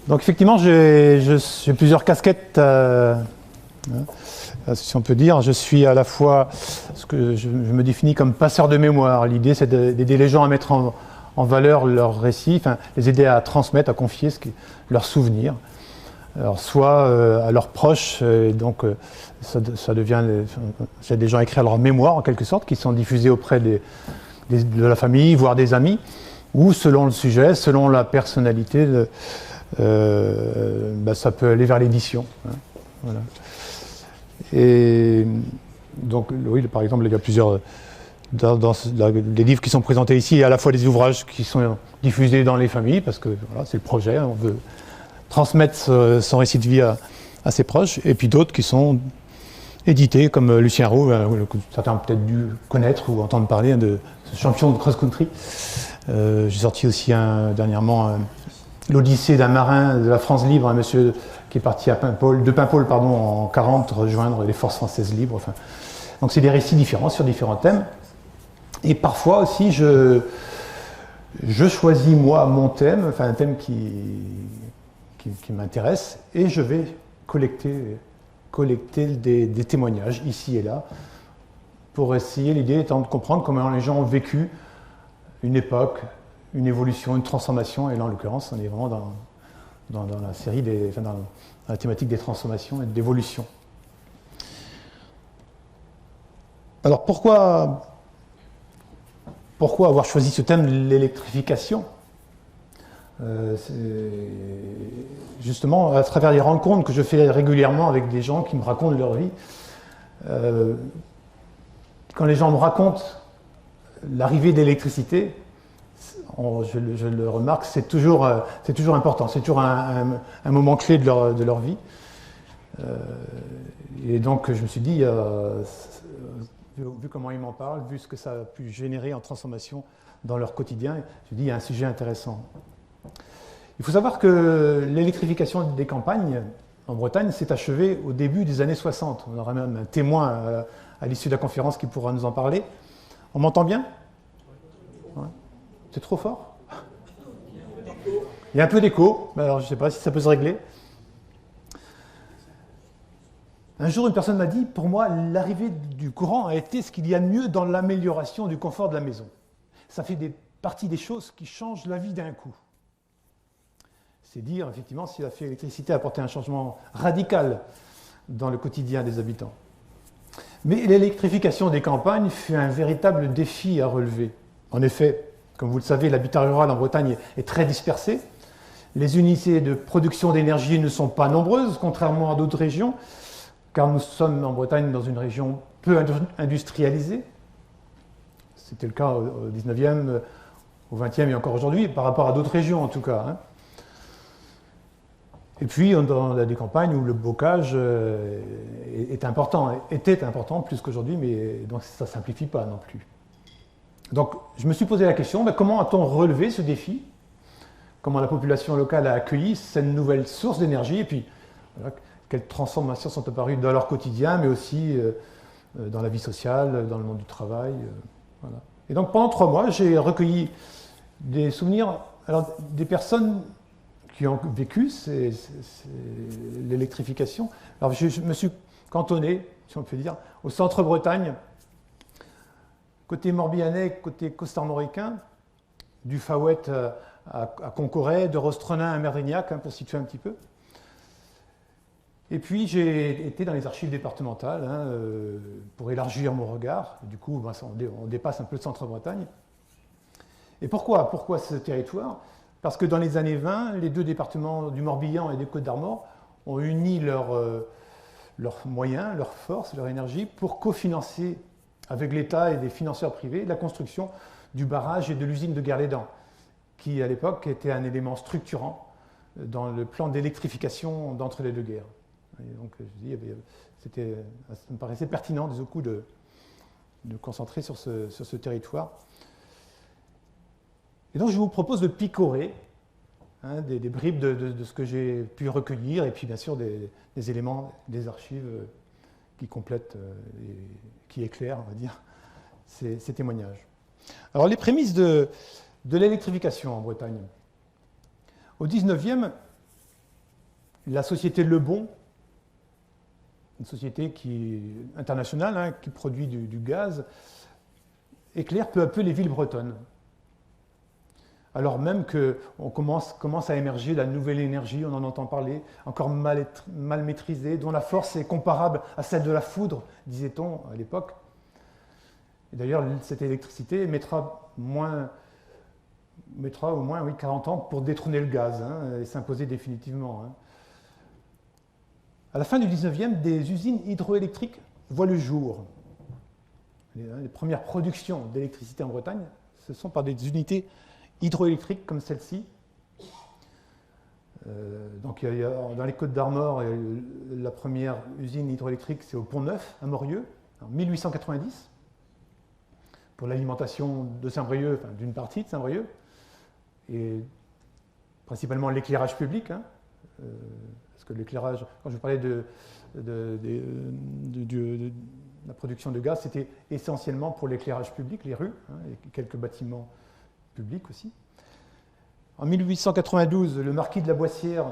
Donc effectivement, j'ai plusieurs casquettes, si on peut dire. Je suis à la fois, ce que je me définis comme passeur de mémoire. L'idée, c'est d'aider les gens à mettre en valeur leurs récits, enfin, les aider à transmettre, à confier leurs souvenirs. Alors, soit à leurs proches, ça devient, c'est des gens écrits à leur mémoire en quelque sorte, qui sont diffusés auprès de la famille, voire des amis, ou selon le sujet, selon la personnalité, ça peut aller vers l'édition. Hein, voilà. Et donc, oui, par exemple, il y a plusieurs. Les livres qui sont présentés ici, il y a à la fois des ouvrages qui sont diffusés dans les familles, parce que voilà, c'est le projet, on veut transmettre son récit de vie à ses proches, et puis d'autres qui sont édités, comme Lucien Roux, que certains ont peut-être dû connaître ou entendre parler de ce champion de cross-country. J'ai sorti aussi dernièrement l'Odyssée d'un marin de la France libre, un monsieur qui est parti de Paimpol en 40, rejoindre les forces françaises libres. Enfin, donc c'est des récits différents sur différents thèmes. Et parfois aussi, je choisis moi mon thème, enfin un thème qui m'intéresse, et je vais collecter des témoignages ici et là pour essayer, l'idée étant de comprendre comment les gens ont vécu une époque, une évolution, une transformation, et là en l'occurrence on est vraiment dans la série dans la thématique des transformations et de l'évolution. Alors pourquoi avoir choisi ce thème de l'électrification ? Justement, à travers les rencontres que je fais régulièrement avec des gens qui me racontent leur vie, quand les gens me racontent l'arrivée de l'électricité, je le remarque, c'est toujours important, c'est toujours un moment clé de leur vie. Et donc je me suis dit, vu comment ils m'en parlent, vu ce que ça a pu générer en transformation dans leur quotidien, je me suis dit, il y a un sujet intéressant. Il faut savoir que l'électrification des campagnes en Bretagne s'est achevée au début des années 60. On aura même un témoin à l'issue de la conférence qui pourra nous en parler. On m'entend bien ? Ouais. C'est trop fort ? Il y a un peu d'écho, alors je ne sais pas si ça peut se régler. Un jour, une personne m'a dit, pour moi, l'arrivée du courant a été ce qu'il y a de mieux dans l'amélioration du confort de la maison. Ça fait partie des choses qui changent la vie d'un coup. C'est dire, effectivement, si l'électricité a apporté un changement radical dans le quotidien des habitants. Mais l'électrification des campagnes fut un véritable défi à relever. En effet, comme vous le savez, l'habitat rural en Bretagne est très dispersé. Les unités de production d'énergie ne sont pas nombreuses, contrairement à d'autres régions, car nous sommes en Bretagne dans une région peu industrialisée. C'était le cas au 19e, au 20e et encore aujourd'hui, par rapport à d'autres régions en tout cas. Hein. Et puis, on a des campagnes où le bocage était important plus qu'aujourd'hui, mais donc ça ne simplifie pas non plus. Donc, je me suis posé la question, comment a-t-on relevé ce défi ? Comment la population locale a accueilli cette nouvelle source d'énergie ? Et puis, voilà, quelles transformations sont apparues dans leur quotidien, mais aussi dans la vie sociale, dans le monde du travail. Voilà. Et donc, pendant 3 mois, j'ai recueilli des souvenirs des personnes qui ont vécu l'électrification. Alors je me suis cantonné, si on peut dire, au centre-Bretagne, côté morbihanais, côté costarmoricain, du Fawet à Concoret, de Rostronin à Merdrignac, pour situer un petit peu. Et puis j'ai été dans les archives départementales pour élargir mon regard. Du coup, on dépasse un peu le centre-Bretagne. Et pourquoi ce territoire ? Parce que dans les années 20, les 2 départements du Morbihan et des Côtes-d'Armor ont uni leurs moyens, leurs forces, leur énergie pour cofinancer avec l'État et des financeurs privés la construction du barrage et de l'usine de Guerlédan, qui à l'époque était un élément structurant dans le plan d'électrification d'entre les 2 guerres. Et donc, ça me paraissait pertinent du coup de concentrer sur ce territoire. Et donc je vous propose de picorer des bribes de ce que j'ai pu recueillir, et puis bien sûr des éléments des archives qui complètent et qui éclairent, on va dire, ces témoignages. Alors les prémices de l'électrification en Bretagne. Au 19e, la société Lebon, une société internationale hein, qui produit du gaz, éclaire peu à peu les villes bretonnes. Alors même qu'on commence à émerger la nouvelle énergie, on en entend parler, encore mal maîtrisée, dont la force est comparable à celle de la foudre, disait-on à l'époque. Et d'ailleurs, cette électricité mettra au moins 40 ans pour détrôner le gaz hein, et s'imposer définitivement. Hein. À la fin du 19e, des usines hydroélectriques voient le jour. Les premières productions d'électricité en Bretagne, ce sont par des unités hydroélectriques comme celle-ci. Donc dans les Côtes d'Armor, la première usine hydroélectrique, c'est au Pont-Neuf, à Morieux, en 1890, pour l'alimentation de Saint-Brieuc, enfin, d'une partie de Saint-Brieuc, et principalement l'éclairage public. Hein, parce que l'éclairage, quand je vous parlais de la production de gaz, c'était essentiellement pour l'éclairage public, les rues, hein, et quelques bâtiments publics aussi. En 1892, le marquis de la Boissière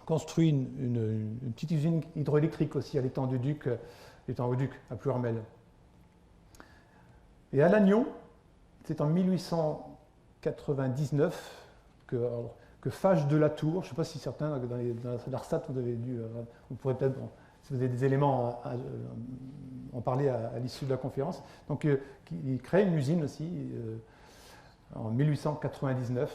construit une petite usine hydroélectrique aussi à l'étang du Duc, à Ploërmel. Et à Lannion, c'est en 1899 que Fage de la Tour, je ne sais pas si certains dans l'ARSAT vous avez dû, vous pourrez peut-être, si vous avez des éléments en parler à l'issue de la conférence, donc il crée une usine aussi en 1899.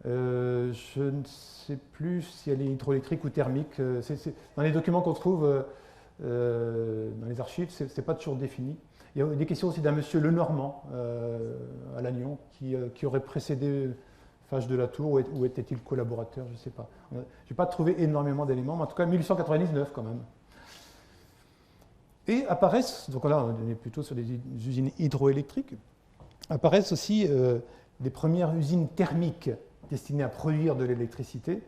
Je ne sais plus si elle est hydroélectrique ou thermique. Dans les documents qu'on trouve dans les archives, ce n'est pas toujours défini. Il y a des questions aussi d'un monsieur Lenormand à Lannion qui aurait précédé Fage de la Tour, ou était-il collaborateur, je ne sais pas. Je n'ai pas trouvé énormément d'éléments, mais en tout cas 1899 quand même. Et apparaissent, donc là on est plutôt sur des usines hydroélectriques, apparaissent aussi des premières usines thermiques destinées à produire de l'électricité.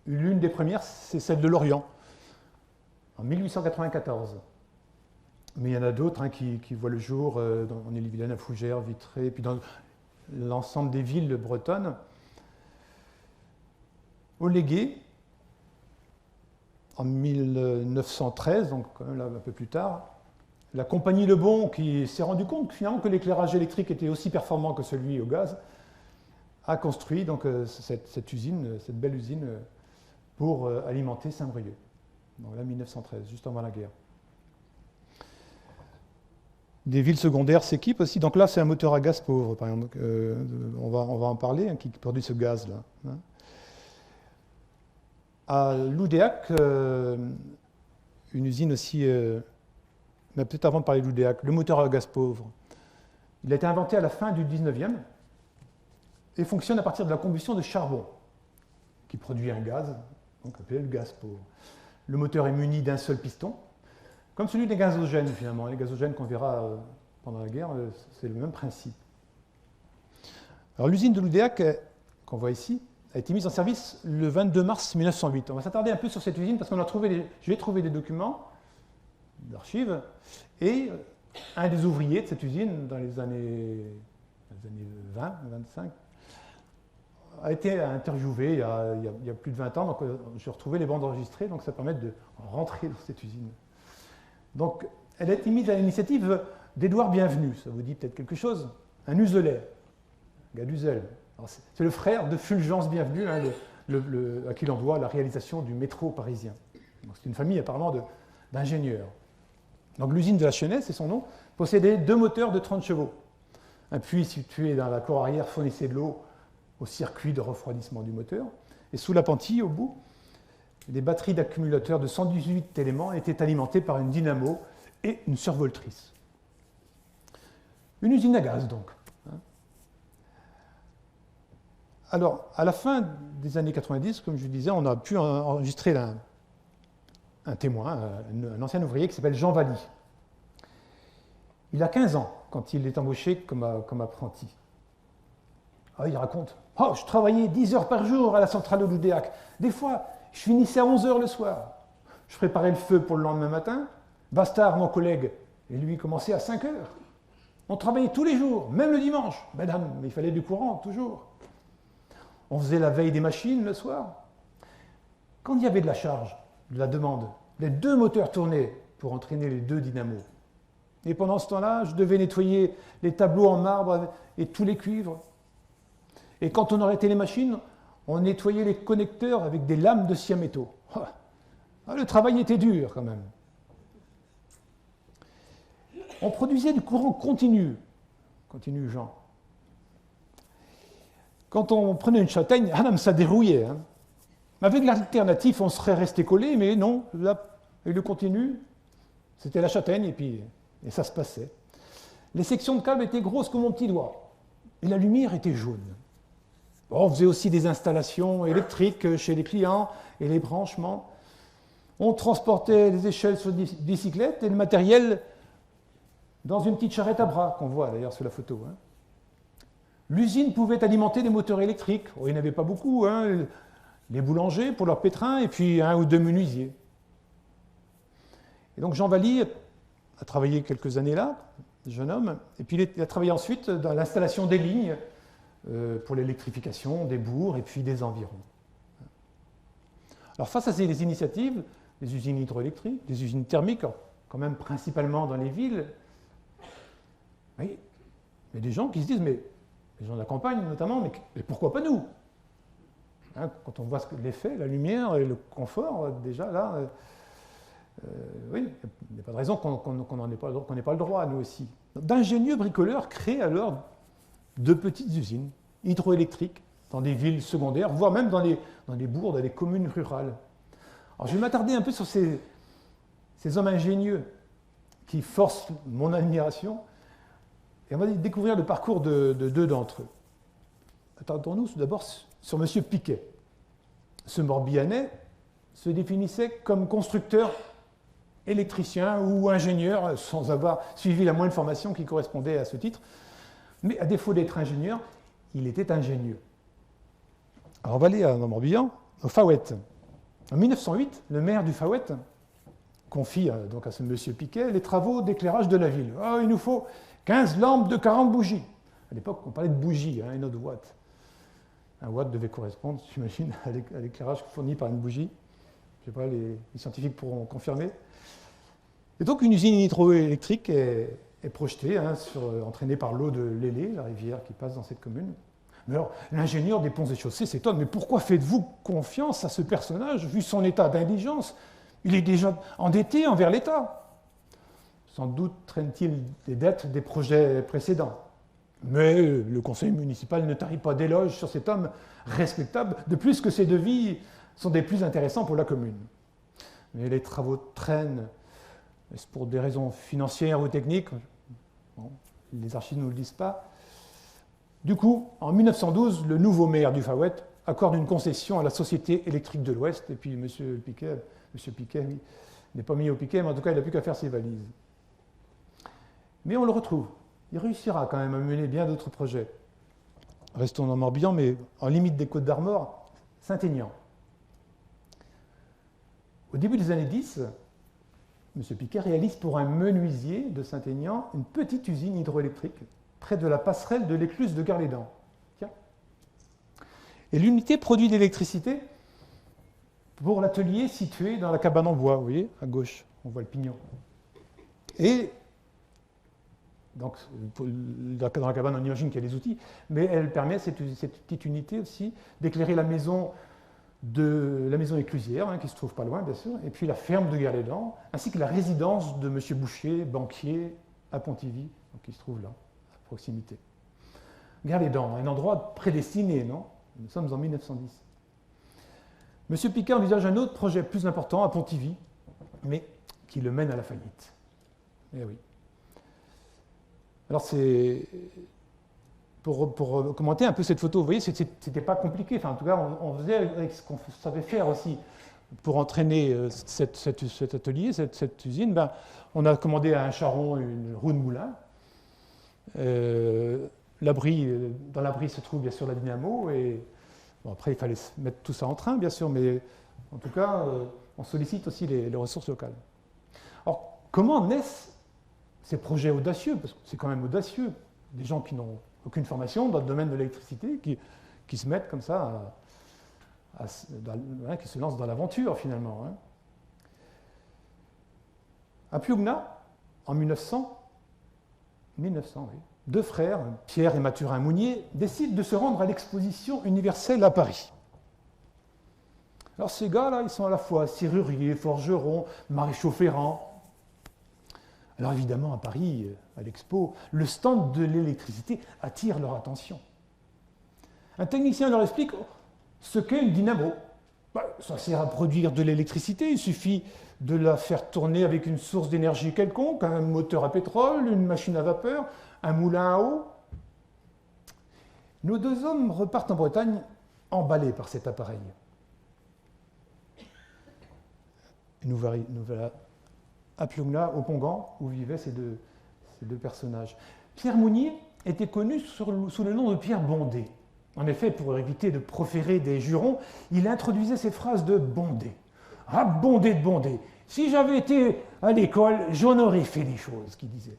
L'une des premières, c'est celle de Lorient, en 1894. Mais il y en a d'autres hein, qui voient le jour en Ille-et-Vilaine, à Fougères, Vitré, puis dans l'ensemble des villes bretonnes. Au Légué, en 1913, donc quand même là, un peu plus tard, la compagnie Lebon, qui s'est rendu compte finalement que l'éclairage électrique était aussi performant que celui au gaz, a construit donc, cette usine, cette belle usine, pour alimenter Saint-Brieuc. Donc là, 1913, juste avant la guerre. Des villes secondaires s'équipent aussi. Donc là, c'est un moteur à gaz pauvre, par exemple. On va en parler, hein, qui produit ce gaz-là. Hein. À Loudéac, une usine aussi... mais peut-être avant de parler de Loudéac, le moteur à gaz pauvre. Il a été inventé à la fin du 19e et fonctionne à partir de la combustion de charbon, qui produit un gaz, donc appelé le gaz pauvre. Le moteur est muni d'un seul piston, comme celui des gazogènes, finalement. Les gazogènes qu'on verra pendant la guerre, c'est le même principe. Alors l'usine de Loudéac, qu'on voit ici, a été mise en service le 22 mars 1908. On va s'attarder un peu sur cette usine parce qu'on a trouvé j'ai trouvé des documents d'archives, et un des ouvriers de cette usine, dans les années 20, 25, a été interviewé il y a plus de 20 ans, donc j'ai retrouvé les bandes enregistrées, donc ça permet de rentrer dans cette usine. Donc, elle a été mise à l'initiative d'Édouard Bienvenu, ça vous dit peut-être quelque chose, un uselais, un gars d'Uzel. C'est le frère de Fulgence Bienvenu, hein, à qui l'on doit la réalisation du métro parisien. C'est une famille apparemment d'ingénieurs. Donc l'usine de la Chenaie, c'est son nom, possédait 2 moteurs de 30 chevaux. Un puits situé dans la cour arrière fournissait de l'eau au circuit de refroidissement du moteur. Et sous l'appentis, au bout, les batteries d'accumulateurs de 118 éléments étaient alimentées par une dynamo et une survoltrice. Une usine à gaz, donc. Alors, à la fin des années 90, comme je vous disais, on a pu enregistrer un témoin, un ancien ouvrier qui s'appelle Jean Valli. Il a 15 ans quand il est embauché comme apprenti. Ah, il raconte « Oh, je travaillais 10 heures par jour à la centrale de Loudéac. Des fois, je finissais à 11 heures le soir. Je préparais le feu pour le lendemain matin. Bastard, mon collègue, et lui commençait à 5 heures. On travaillait tous les jours, même le dimanche. Madame, mais il fallait du courant, toujours. On faisait la veille des machines le soir. Quand il y avait de la charge, de la demande, les deux moteurs tournaient pour entraîner les deux dynamos. Et pendant ce temps-là, je devais nettoyer les tableaux en marbre et tous les cuivres. Et quand on arrêtait les machines, on nettoyait les connecteurs avec des lames de scie à métaux. Le travail était dur quand même. On produisait du courant continu. Continu, Jean. Quand on prenait une châtaigne, ça dérouillait. Hein. Avec l'alternative, on serait resté collé, mais non, là, et le continu, c'était la châtaigne, et ça se passait. Les sections de câbles étaient grosses comme mon petit doigt, et la lumière était jaune. Bon, on faisait aussi des installations électriques chez les clients et les branchements. On transportait les échelles sur des bicyclettes et le matériel dans une petite charrette à bras, qu'on voit d'ailleurs sur la photo. Hein. L'usine pouvait alimenter des moteurs électriques. Oh, il n'y en avait pas beaucoup. Hein. Les boulangers pour leurs pétrins et puis un ou deux menuisiers. Et donc Jean Valli a travaillé quelques années là, jeune homme, et puis il a travaillé ensuite dans l'installation des lignes pour l'électrification des bourgs et puis des environs. Alors face à ces initiatives, des usines hydroélectriques, des usines thermiques, quand même principalement dans les villes, oui, il y a des gens qui se disent, mais les gens de la campagne notamment, mais pourquoi pas nous? Hein, quand on voit l'effet, la lumière et le confort, déjà là, oui, il n'y a pas de raison qu'on n'ait pas le droit, nous aussi. D'ingénieux bricoleurs créent alors de petites usines hydroélectriques dans des villes secondaires, voire même dans les bourgs, dans les communes rurales. Alors je vais m'attarder un peu sur ces hommes ingénieux qui forcent mon admiration, et on va découvrir le parcours de deux d'entre eux. Attardons-nous tout d'abord sur M. Piquet. Ce Morbihanais se définissait comme constructeur, électricien ou ingénieur, sans avoir suivi la moindre formation qui correspondait à ce titre. Mais à défaut d'être ingénieur, il était ingénieux. Alors on va aller dans Morbihan, au Fawet. En 1908, le maire du Fawet confie donc à ce monsieur Piquet les travaux d'éclairage de la ville. Oh, il nous faut 15 lampes de 40 bougies. À l'époque, on parlait de bougies, une autre watt. Un watt devait correspondre, j'imagine, à l'éclairage fourni par une bougie. Je ne sais pas, les scientifiques pourront confirmer. Et donc, une usine hydroélectrique est projetée, entraînée par l'eau de l'Élé, la rivière qui passe dans cette commune. Mais alors, l'ingénieur des ponts et chaussées s'étonne, mais pourquoi faites-vous confiance à ce personnage, vu son état d'indigence? Il est déjà endetté envers l'État. Sans doute traîne-t-il des dettes des projets précédents. Mais le conseil municipal ne tarit pas d'éloges sur cet homme respectable, de plus que ses devis sont des plus intéressants pour la commune. Mais les travaux traînent, est-ce pour des raisons financières ou techniques? Bon, les archives ne nous le disent pas. Du coup, en 1912, le nouveau maire du Fawet accorde une concession à la Société électrique de l'Ouest, et puis M. Piquet, oui, n'est pas mis au piquet, mais en tout cas, il n'a plus qu'à faire ses valises. Mais on le retrouve. Il réussira quand même à mener bien d'autres projets. Restons dans Morbihan, mais en limite des Côtes d'Armor, Saint-Aignan. Au début des années 10, M. Piquet réalise pour un menuisier de Saint-Aignan une petite usine hydroélectrique près de la passerelle de l'écluse de Gare-les-Dents. Tiens. Et l'unité produit de l'électricité pour l'atelier situé dans la cabane en bois, vous voyez, à gauche, on voit le pignon. Et donc, dans la cabane, on imagine qu'il y a des outils, mais elle permet, cette petite unité aussi, d'éclairer la maison éclusière, qui se trouve pas loin, bien sûr, et puis la ferme de Gare-les-Dents, ainsi que la résidence de M. Boucher, banquier, à Pontivy, qui se trouve là, à proximité. Gare-les-Dents, un endroit prédestiné, non? Nous sommes en 1910. M. Piquet envisage un autre projet plus important à Pontivy, mais qui le mène à la faillite. Eh oui. Alors, pour commenter un peu cette photo, vous voyez, c'était pas compliqué. Enfin, en tout cas, on faisait avec ce qu'on savait faire aussi. Pour entraîner cet atelier, cette usine, on a commandé à un charron une roue de moulin. Dans l'abri se trouve bien sûr la dynamo. Et bon, après, il fallait mettre tout ça en train, bien sûr, mais en tout cas, on sollicite aussi les ressources locales. Alors, comment naissent ces projets audacieux, parce que c'est quand même audacieux, des gens qui n'ont aucune formation dans le domaine de l'électricité, qui se mettent comme ça qui se lance dans l'aventure finalement. Hein. À Piugna, en 1900, oui, deux frères, Pierre et Mathurin Mounier, décident de se rendre à l'exposition universelle à Paris. Alors ces gars-là, ils sont à la fois serruriers, forgerons, maréchaux ferrants. Alors évidemment, à Paris, à l'expo, le stand de l'électricité attire leur attention. Un technicien leur explique ce qu'est une dynamo. Ça sert à produire de l'électricité, il suffit de la faire tourner avec une source d'énergie quelconque, un moteur à pétrole, une machine à vapeur, un moulin à eau. Nos deux hommes repartent en Bretagne emballés par cet appareil. Nous voilà à Piugna, au Pongan, où vivaient ces deux personnages. Pierre Mounier était connu sous le nom de Pierre Bondé. En effet, pour éviter de proférer des jurons, il introduisait ces phrases de Bondé. Ah, Bondé de Bondé, si j'avais été à l'école, j'en aurais fait des choses, qu'il disait.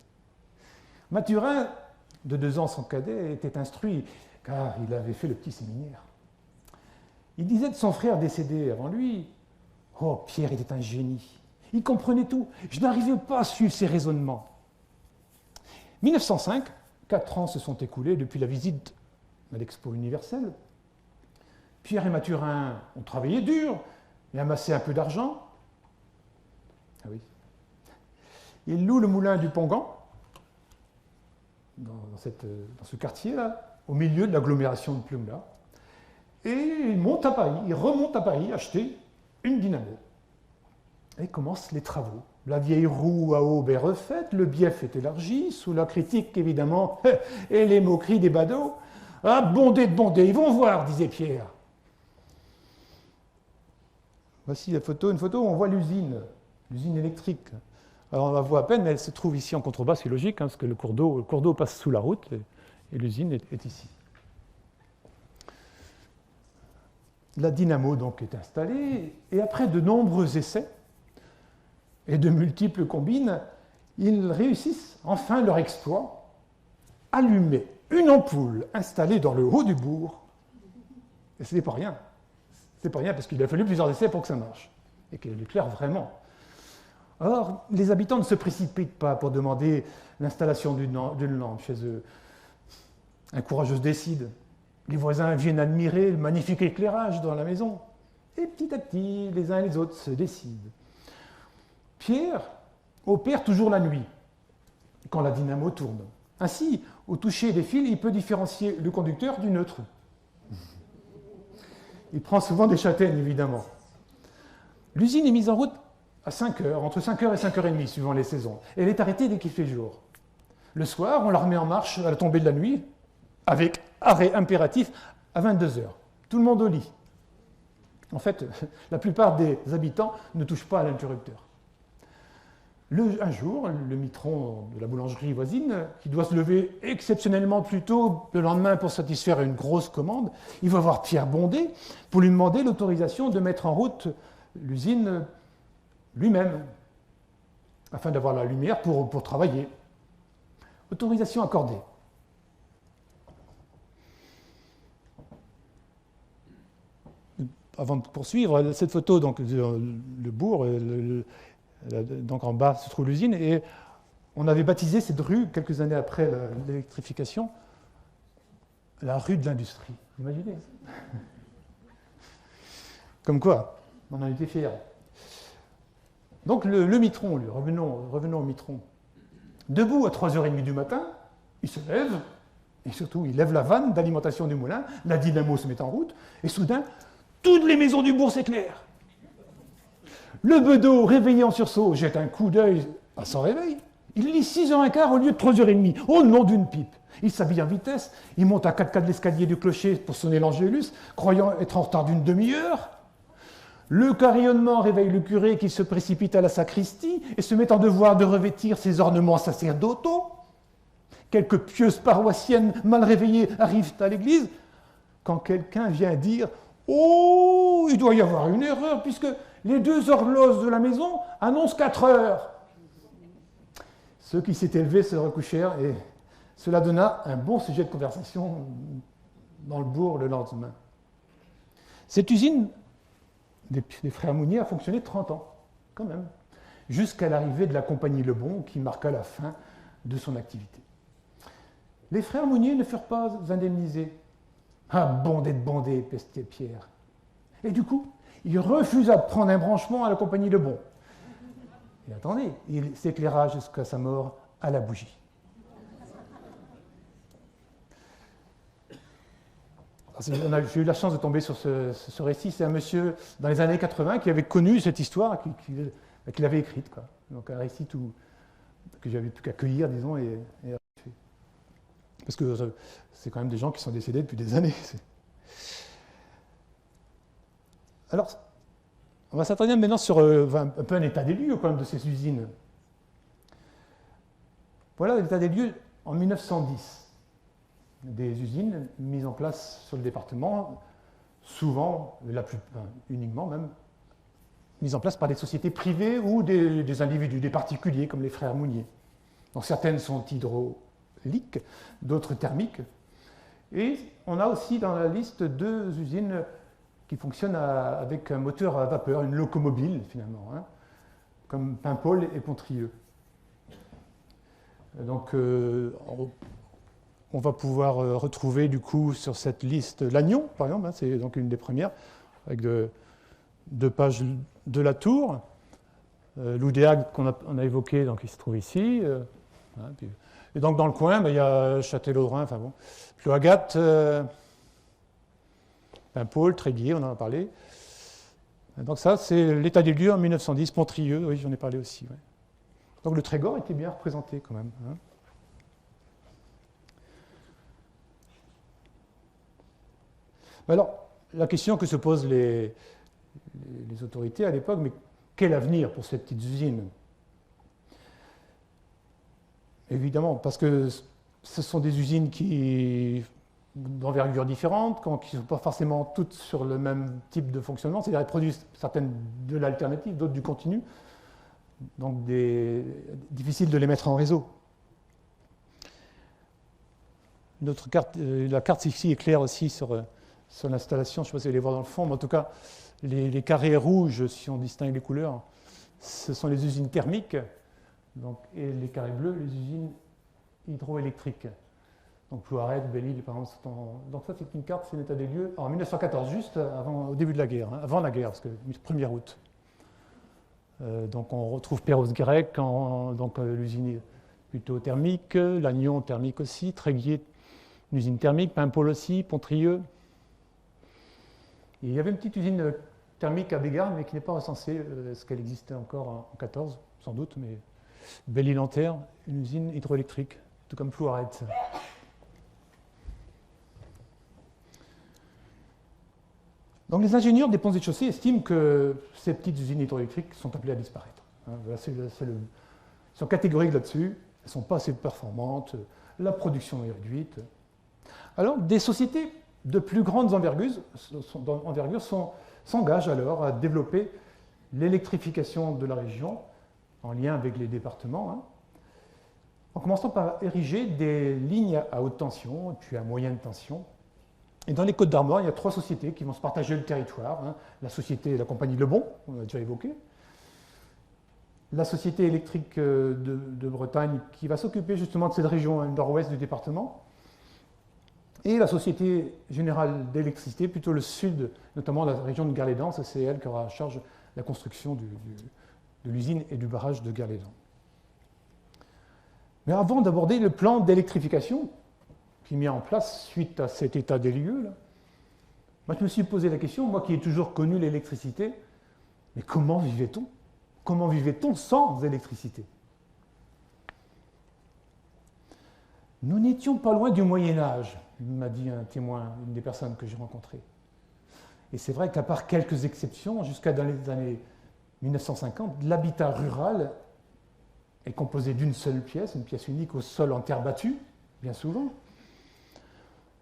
Mathurin, de 2 ans son cadet, était instruit, car il avait fait le petit séminaire. Il disait de son frère décédé avant lui, « Oh, Pierre était un génie, il comprenait tout, je n'arrivais pas à suivre ses raisonnements. » 1905, 4 ans se sont écoulés depuis la visite à l'Expo universelle. Pierre et Mathurin ont travaillé dur et amassé un peu d'argent. Ah oui. Ils louent le moulin du Pongan, dans ce quartier-là, au milieu de l'agglomération de Piugna. Et ils remontent à Paris acheter une dynamo. Et commencent les travaux. La vieille roue à aube est refaite, le bief est élargi, sous la critique évidemment, et les moqueries des badauds. Ah, Bondé de Bondé, ils vont voir, disait Pierre. Voici une photo où on voit l'usine électrique. Alors on la voit à peine, mais elle se trouve ici en contrebas, c'est logique, hein, parce que le cours d'eau passe sous la route, et l'usine est ici. La dynamo donc est installée, et après de nombreux essais et de multiples combines, ils réussissent enfin leur exploit, allumer une ampoule installée dans le haut du bourg. Et ce n'est pas rien. C'est pas rien parce qu'il a fallu plusieurs essais pour que ça marche et qu'elle éclaire vraiment. Alors, les habitants ne se précipitent pas pour demander l'installation d'une lampe chez eux. Un courageux se décide. Les voisins viennent admirer le magnifique éclairage dans la maison. Et petit à petit, les uns et les autres se décident. Pierre opère toujours la nuit, quand la dynamo tourne. Ainsi, au toucher des fils, il peut différencier le conducteur du neutre. Il prend souvent des châtaignes, évidemment. L'usine est mise en route à 5 heures, entre 5 heures et 5 heures et demie, suivant les saisons. Et elle est arrêtée dès qu'il fait jour. Le soir, on la remet en marche à la tombée de la nuit, avec arrêt impératif à 22 heures. Tout le monde au lit. En fait, la plupart des habitants ne touchent pas à l'interrupteur. Un jour, le mitron de la boulangerie voisine, qui doit se lever exceptionnellement plus tôt le lendemain pour satisfaire une grosse commande, il va voir Pierre Bondé pour lui demander l'autorisation de mettre en route l'usine lui-même, afin d'avoir la lumière pour travailler. Autorisation accordée. Avant de poursuivre, cette photo, donc, le bourg, donc en bas se trouve l'usine, et on avait baptisé cette rue, quelques années après l'électrification, la rue de l'industrie. Vous imaginez? Comme quoi, on en était fiers. Donc le mitron, lui, revenons au mitron. Debout à 3h30 du matin, il se lève, et surtout il lève la vanne d'alimentation du moulin, la dynamo se met en route, et soudain, toutes les maisons du bourg s'éclairent. Le bedeau, réveillé en sursaut, jette un coup d'œil à son réveil. Il lit 6h15 au lieu de 3h30, au nom d'une pipe. Il s'habille en vitesse, il monte à 4 de l'escalier du clocher pour sonner l'angélus, croyant être en retard d'une demi-heure. Le carillonnement réveille le curé qui se précipite à la sacristie et se met en devoir de revêtir ses ornements sacerdotaux. Quelques pieuses paroissiennes mal réveillées arrivent à l'église quand quelqu'un vient dire « Oh, il doit y avoir une erreur puisque les 2 horloges de la maison annoncent 4 heures. » Ceux qui s'étaient levés se recouchèrent et cela donna un bon sujet de conversation dans le bourg le lendemain. Cette usine des frères Mounier a fonctionné 30 ans, quand même, jusqu'à l'arrivée de la compagnie Lebon, qui marqua la fin de son activité. Les frères Mounier ne furent pas indemnisés. Ah, bondé de bondé, pestait Pierre. Et du coup, il refusa de prendre un branchement à la compagnie Lebon. Et attendez, il s'éclaira jusqu'à sa mort à la bougie. J'ai eu la chance de tomber sur ce récit. C'est un monsieur dans les années 80 qui avait connu cette histoire, qu'il avait écrite, quoi. Donc un récit que j'avais pu accueillir, disons, et parce que c'est quand même des gens qui sont décédés depuis des années. Alors, on va s'attarder maintenant sur un peu un état des lieux quand même de ces usines. Voilà l'état des lieux en 1910. Des usines mises en place sur le département, souvent, uniquement même, mises en place par des sociétés privées ou des individus, des particuliers comme les frères Mounier. Donc certaines sont hydrauliques, d'autres thermiques. Et on a aussi dans la liste 2 usines qui fonctionnent avec un moteur à vapeur, une locomobile finalement, hein, comme Paimpol et Pontrieux. Donc on va pouvoir retrouver du coup sur cette liste Lannion, par exemple, hein, c'est donc une des premières, avec 2 pages de la tour. L'Oudéac qu'on a évoqué, donc il se trouve ici. Hein, et donc dans le coin, il y a Châtellerault, enfin bon, Ploagat, Paimpol, Tréguier, on en a parlé. Donc ça, c'est l'état des lieux en 1910, Pontrieux, oui, j'en ai parlé aussi. Ouais. Donc le Trégor était bien représenté quand même. Hein. Alors, la question que se posent les autorités à l'époque, mais quel avenir pour ces petites usines? Évidemment, parce que ce sont des usines d'envergure différente, qui ne sont pas forcément toutes sur le même type de fonctionnement, c'est-à-dire qu'elles produisent certaines de l'alternative, d'autres du continu, donc difficile de les mettre en réseau. La carte ici est claire aussi sur l'installation, je ne sais pas si vous allez voir dans le fond, mais en tout cas, les carrés rouges, si on distingue les couleurs, ce sont les usines thermiques, donc, et les carrés bleus, les usines hydroélectriques. Donc Plouaret, Belle-Île, par exemple. Donc ça, c'est une carte, c'est l'état des lieux en 1914, juste au début de la guerre, hein, avant la guerre, parce que 1er août. Donc on retrouve Perros-Guirec, donc l'usine plutôt thermique, Lannion thermique aussi, Tréguier, une usine thermique, Paimpol aussi, Pontrieux. Et il y avait une petite usine thermique à Bégard, mais qui n'est pas recensée. Est-ce qu'elle existait encore en 14? Sans doute, mais Belle-Île-en-Terre, une usine hydroélectrique, tout comme Plouaret. Donc les ingénieurs des ponts et de chaussées estiment que ces petites usines hydroélectriques sont appelées à disparaître. Voilà, ils sont catégoriques là-dessus, elles ne sont pas assez performantes, la production est réduite. Alors des sociétés de plus grande envergure s'engagent alors à développer l'électrification de la région en lien avec les départements, hein, en commençant par ériger des lignes à haute tension et puis à moyenne tension. Et dans les Côtes d'Armor, il y a 3 sociétés qui vont se partager le territoire. Hein. La compagnie Lebon, on a déjà évoqué. La société électrique de Bretagne, qui va s'occuper justement de cette région nord-ouest du département. Et la Société Générale d'Électricité, plutôt le sud, notamment la région de Garlédan. C'est elle qui aura en charge la construction de l'usine et du barrage de Garlédan. Mais avant d'aborder le plan d'électrification, qui est mis en place suite à cet état des lieux, là, moi je me suis posé la question, moi qui ai toujours connu l'électricité, mais comment vivait-on? Comment vivait-on sans électricité? Nous n'étions pas loin du Moyen-Âge, m'a dit un témoin, une des personnes que j'ai rencontrées. Et c'est vrai qu'à part quelques exceptions, jusqu'à dans les années 1950, l'habitat rural est composé d'une seule pièce, une pièce unique au sol en terre battue, bien souvent.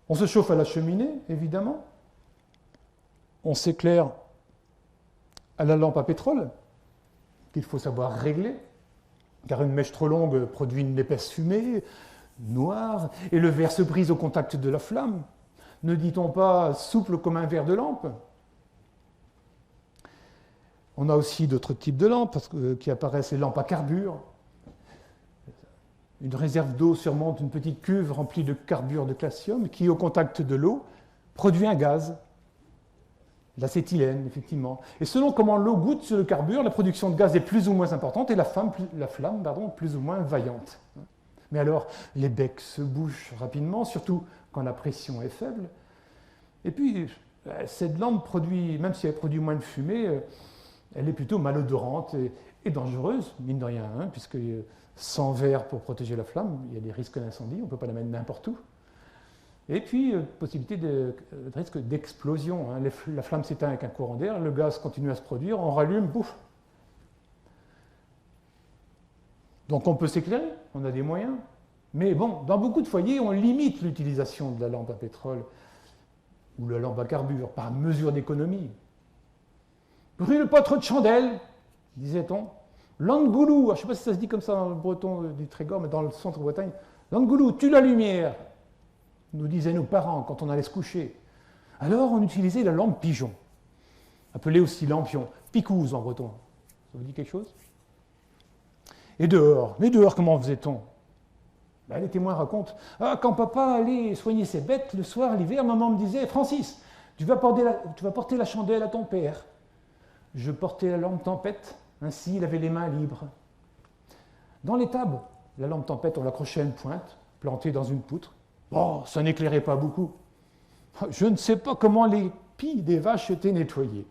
On se chauffe à la cheminée, évidemment. On s'éclaire à la lampe à pétrole, qu'il faut savoir régler, car une mèche trop longue produit une épaisse fumée noire, et le verre se brise au contact de la flamme. Ne dit-on pas souple comme un verre de lampe? On a aussi d'autres types de lampes qui apparaissent, les lampes à carbure. Une réserve d'eau surmonte une petite cuve remplie de carbure de calcium qui, au contact de l'eau, produit un gaz, l'acétylène, effectivement. Et selon comment l'eau goûte sur le carbure, la production de gaz est plus ou moins importante et la flamme plus ou moins vaillante. Mais alors, les becs se bouchent rapidement, surtout quand la pression est faible. Et puis, cette lampe produit, même si elle produit moins de fumée, elle est plutôt malodorante et dangereuse, mine de rien, hein, puisque sans verre pour protéger la flamme, il y a des risques d'incendie, on ne peut pas la mettre n'importe où. Et puis, possibilité de risque d'explosion. Hein. La flamme s'éteint avec un courant d'air, le gaz continue à se produire, on rallume, bouf. Donc on peut s'éclairer, on a des moyens. Mais bon, dans beaucoup de foyers, on limite l'utilisation de la lampe à pétrole ou la lampe à carbure par mesure d'économie. Brûle pas trop de chandelles, disait-on. Langoulou, je ne sais pas si ça se dit comme ça dans le breton du Trégor, mais dans le centre de Bretagne. Langoulou, tue la lumière, nous disaient nos parents quand on allait se coucher. Alors on utilisait la lampe pigeon, appelée aussi lampion, picouse en breton. Ça vous dit quelque chose? Et dehors, comment faisait-on? Ben, les témoins racontent, quand papa allait soigner ses bêtes, le soir, l'hiver, maman me disait, Francis, tu vas porter la chandelle à ton père. Je portais la lampe tempête, ainsi il avait les mains libres. Dans l'étable, la lampe tempête, on l'accrochait à une pointe, plantée dans une poutre. Bon, ça n'éclairait pas beaucoup. Je ne sais pas comment les pies des vaches étaient nettoyées.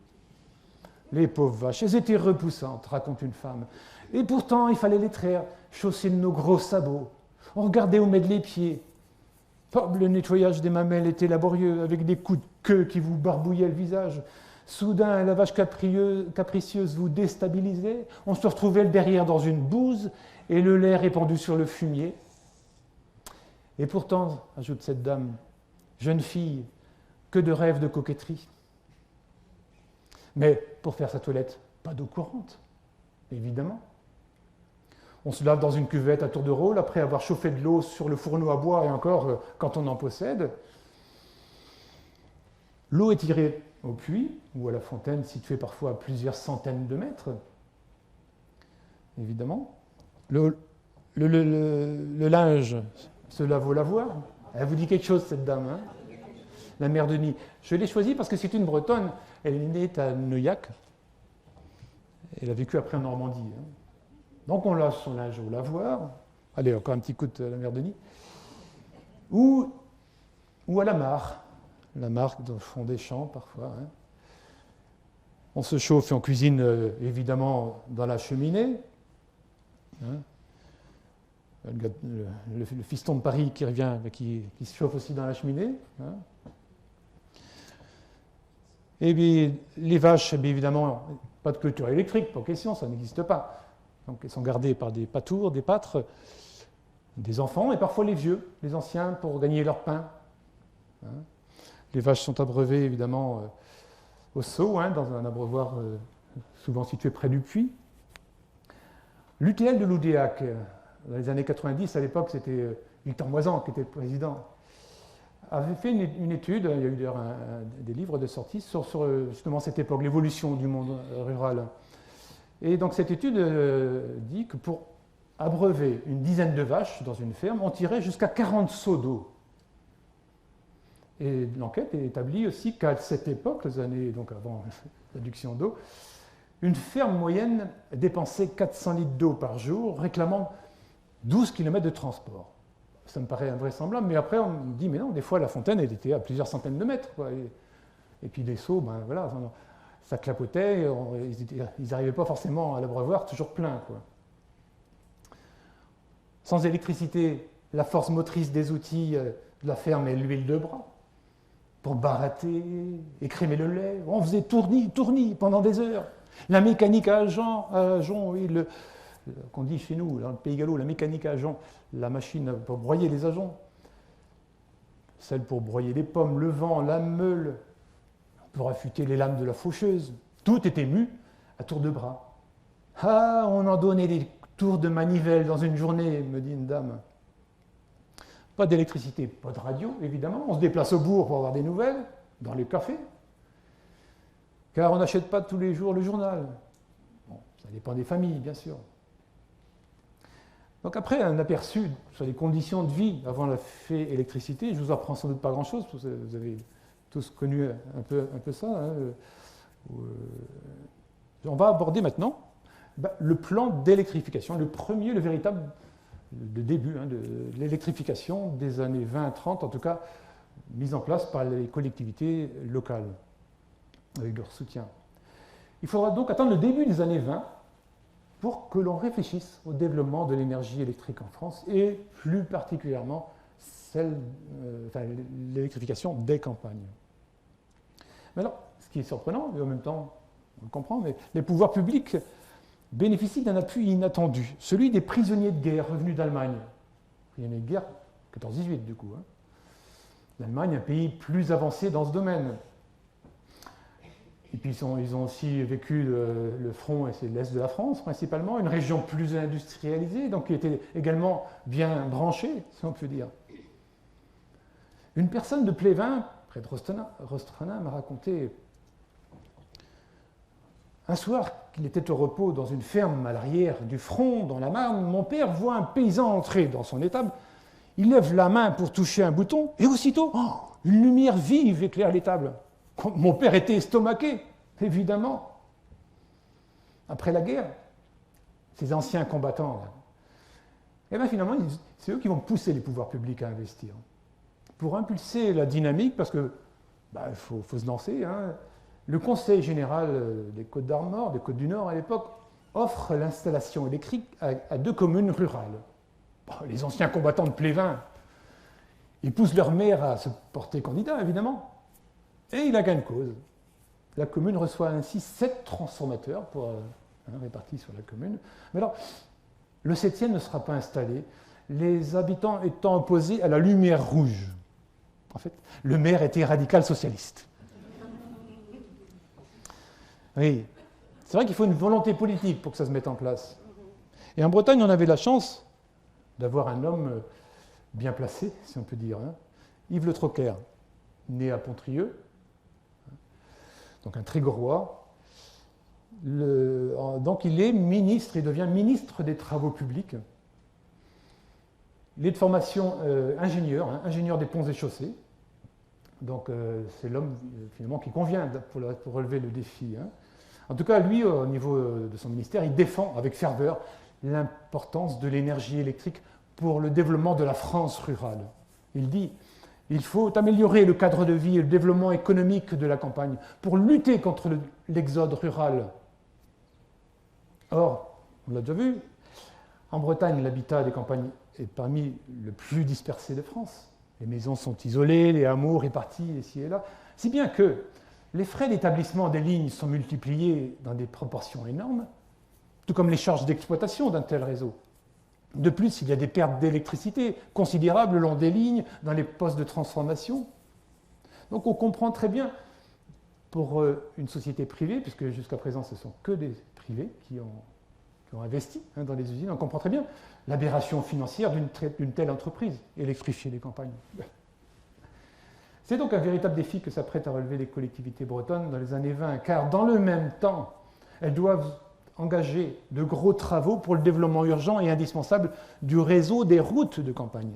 Les pauvres vaches, elles étaient repoussantes, raconte une femme. Et pourtant, il fallait les traire, chausser de nos gros sabots. On regardait où mettre les pieds. Oh, le nettoyage des mamelles était laborieux, avec des coups de queue qui vous barbouillaient le visage. Soudain, la vache capricieuse vous déstabilisait. On se retrouvait le derrière dans une bouse et le lait répandu sur le fumier. Et pourtant, ajoute cette dame, jeune fille, que de rêves de coquetterie. Mais pour faire sa toilette, pas d'eau courante, évidemment. On se lave dans une cuvette à tour de rôle après avoir chauffé de l'eau sur le fourneau à bois et encore quand on en possède. L'eau est tirée au puits ou à la fontaine située parfois à plusieurs centaines de mètres, évidemment. Le linge se lave au lavoir. Elle vous dit quelque chose, cette dame, hein, la mère Denis. Je l'ai choisie parce que c'est une Bretonne. Elle est née à Neuillac. Elle a vécu après en Normandie. Hein. Donc on lave son linge au lavoir. Allez, encore un petit coup de la mère Denis. Ou à la mare. La mare dans le fond des champs, parfois. Hein. On se chauffe et on cuisine, évidemment, dans la cheminée. Hein. Le fiston de Paris qui revient, qui se chauffe aussi dans la cheminée. Hein. Et puis, les vaches, bien évidemment, pas de clôture électrique, pas question, ça n'existe pas. Donc, elles sont gardées par des pâtours, des pâtres, des enfants et parfois les vieux, les anciens, pour gagner leur pain. Hein. Les vaches sont abreuvées, évidemment, au seau, hein, dans un abreuvoir souvent situé près du puits. L'UTL de Loudéac, dans les années 90, à l'époque, c'était Victor Moisan qui était le président, avait fait une étude, il y a eu d'ailleurs des livres de sortie, sur justement cette époque, l'évolution du monde rural. Et donc cette étude dit que pour abreuver une dizaine de vaches dans une ferme, on tirait jusqu'à 40 seaux d'eau. Et l'enquête établit aussi qu'à cette époque, les années donc avant l'adduction d'eau, une ferme moyenne dépensait 400 litres d'eau par jour, réclamant 12 km de transport. Ça me paraît invraisemblable, mais après on me dit, mais non, des fois la fontaine elle était à plusieurs centaines de mètres. Quoi. Et puis les seaux, ben voilà, ça clapotait, ils n'arrivaient pas forcément à l'abreuvoir toujours plein. Quoi. Sans électricité, la force motrice des outils de la ferme est l'huile de bras pour barater, écrémer le lait. On faisait tournis pendant des heures. La mécanique à ajonc, oui, qu'on dit chez nous, dans le Pays Gallo, la mécanique à ajonc, la machine pour broyer les ajoncs, celle pour broyer les pommes, le vent, la meule, pour affûter les lames de la faucheuse. Tout était mu à tour de bras. Ah, on en donnait des tours de manivelle dans une journée, me dit une dame. Pas d'électricité, pas de radio, évidemment. On se déplace au bourg pour avoir des nouvelles, dans les cafés. Car on n'achète pas tous les jours le journal. Ça dépend des familles, bien sûr. Donc après, un aperçu sur les conditions de vie avant la fée électricité, je ne vous apprends sans doute pas grand-chose, parce que vous avez tous connu un peu ça. Hein. On va aborder maintenant le plan d'électrification, le véritable début de l'électrification des années 20-30, en tout cas mise en place par les collectivités locales, avec leur soutien. Il faudra donc attendre le début des années 20 pour que l'on réfléchisse au développement de l'énergie électrique en France et plus particulièrement l'électrification des campagnes. Mais alors, ce qui est surprenant, et en même temps, on le comprend, mais les pouvoirs publics bénéficient d'un appui inattendu, celui des prisonniers de guerre revenus d'Allemagne. Prisonniers de guerre 14-18 du coup. Hein. L'Allemagne, un pays plus avancé dans ce domaine. Et puis ils ont aussi vécu le front, et c'est l'Est de la France principalement, une région plus industrialisée, donc qui était également bien branchée, si on peut dire. Une personne de Plévin, près de Rostrana, m'a raconté un soir qu'il était au repos dans une ferme à l'arrière du front, dans la Marne. Mon père voit un paysan entrer dans son étable. Il lève la main pour toucher un bouton, et aussitôt, une lumière vive éclaire l'étable. Mon père était estomaqué, évidemment. Après la guerre, ces anciens combattants, et bien finalement, c'est eux qui vont pousser les pouvoirs publics à investir. Pour impulser la dynamique, parce que faut se lancer, hein, le Conseil général des Côtes-d'Armor, des Côtes du Nord à l'époque, offre l'installation électrique à 2 communes rurales. Bon, les anciens combattants de Plévin, ils poussent leur maire à se porter candidat, évidemment. Et il a gain de cause. La commune reçoit ainsi 7 transformateurs répartis sur la commune. Mais alors, le 7e ne sera pas installé, les habitants étant opposés à la lumière rouge. En fait, le maire était radical socialiste. Oui, c'est vrai qu'il faut une volonté politique pour que ça se mette en place. Et en Bretagne, on avait la chance d'avoir un homme bien placé, si on peut dire, hein, Yves Le Troquer, né à Pontrieux, donc un Trégorois. Donc il est ministre, il devient ministre des Travaux publics. Il est de formation ingénieur, hein, ingénieur des ponts et chaussées. Donc c'est l'homme finalement qui convient pour relever le défi. Hein. En tout cas, lui, au niveau de son ministère, il défend avec ferveur l'importance de l'énergie électrique pour le développement de la France rurale. Il dit il faut améliorer le cadre de vie et le développement économique de la campagne pour lutter contre l'exode rural. Or, on l'a déjà vu, en Bretagne, l'habitat des campagnes est parmi le plus dispersé de France. Les maisons sont isolées, les hameaux répartis ici et là, si bien que les frais d'établissement des lignes sont multipliés dans des proportions énormes, tout comme les charges d'exploitation d'un tel réseau. De plus, il y a des pertes d'électricité considérables le long des lignes, dans les postes de transformation. Donc on comprend très bien, pour une société privée, puisque jusqu'à présent ce ne sont que des privés qui ont investi dans les usines, on comprend très bien l'aberration financière d'une telle entreprise, électrifier les campagnes. C'est donc un véritable défi que s'apprêtent à relever les collectivités bretonnes dans les années 20, car dans le même temps, elles doivent engager de gros travaux pour le développement urgent et indispensable du réseau des routes de campagne.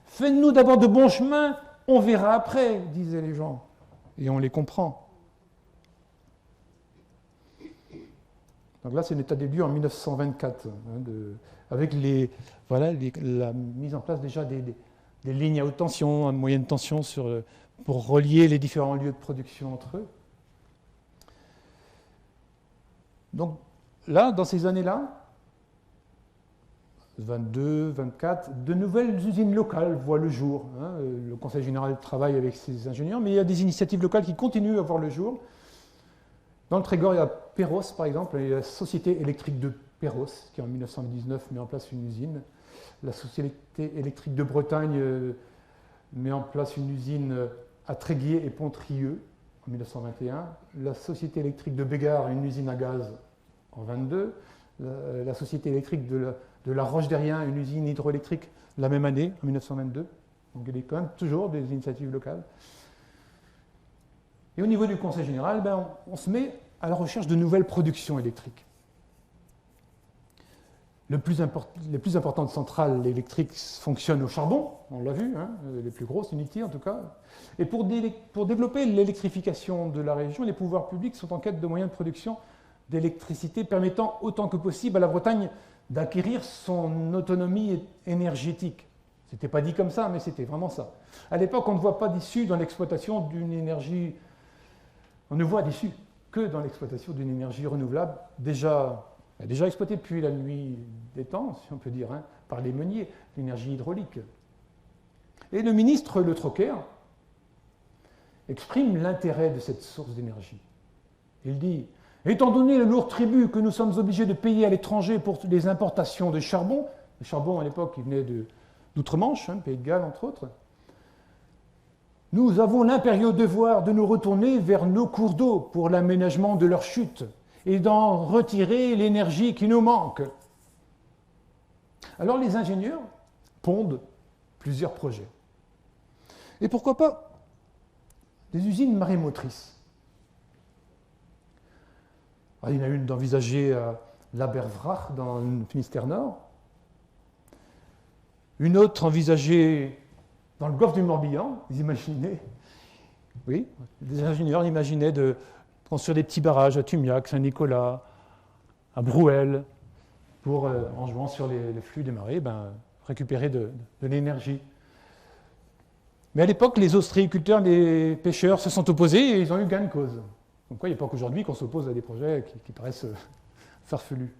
Faites-nous d'abord de bons chemins, on verra après, disaient les gens. Et on les comprend. Donc là, c'est l'état des lieux en 1924, avec la mise en place déjà des lignes à haute tension, à moyenne tension, pour relier les différents lieux de production entre eux. Donc là, dans ces années-là, 22, 24, de nouvelles usines locales voient le jour. Hein. Le Conseil général travaille avec ses ingénieurs, mais il y a des initiatives locales qui continuent à voir le jour. Dans le Trégor, il y a Perros, par exemple, et la Société électrique de Perros, qui en 1919 met en place une usine. La Société électrique de Bretagne met en place une usine à Tréguier et Pontrieux en 1921. La Société électrique de Bégard, une usine à gaz en 1922. La Société électrique de la Roche-Derrien, une usine hydroélectrique la même année, en 1922. Donc il y a quand même toujours des initiatives locales. Et au niveau du Conseil général, on se met à la recherche de nouvelles productions électriques. les plus importantes centrales électriques fonctionnent au charbon, on l'a vu, hein, les plus grosses, Unity en tout cas. Et pour développer l'électrification de la région, les pouvoirs publics sont en quête de moyens de production d'électricité permettant autant que possible à la Bretagne d'acquérir son autonomie énergétique. Ce n'était pas dit comme ça, mais c'était vraiment ça. À l'époque, on ne voit pas d'issue dans l'exploitation d'une énergie... On ne voit d'issue que dans l'exploitation d'une énergie renouvelable déjà exploitée depuis la nuit des temps, si on peut dire, hein, par les meuniers, l'énergie hydraulique. Et le ministre Le Troquer exprime l'intérêt de cette source d'énergie. Il dit « Étant donné le lourd tribut que nous sommes obligés de payer à l'étranger pour les importations de charbon, le charbon à l'époque il venait d'outre-Manche, hein, Pays de Galles entre autres, nous avons l'impérieux devoir de nous retourner vers nos cours d'eau pour l'aménagement de leur chute et d'en retirer l'énergie qui nous manque. » Alors les ingénieurs pondent plusieurs projets. Et pourquoi pas des usines marémotrices. Il y en a une d'envisager à l'Abervrach dans le Finistère Nord, une autre envisagée dans le golfe du Morbihan, vous imaginez, oui, les ingénieurs imaginaient de construire des petits barrages à Tumiac, Saint-Nicolas, à Brouel, pour, en jouant sur les flux des marées, récupérer de l'énergie. Mais à l'époque, les ostréiculteurs, les pêcheurs se sont opposés et ils ont eu gain de cause. Donc quoi, il n'y a pas qu'aujourd'hui qu'on s'oppose à des projets qui paraissent farfelus.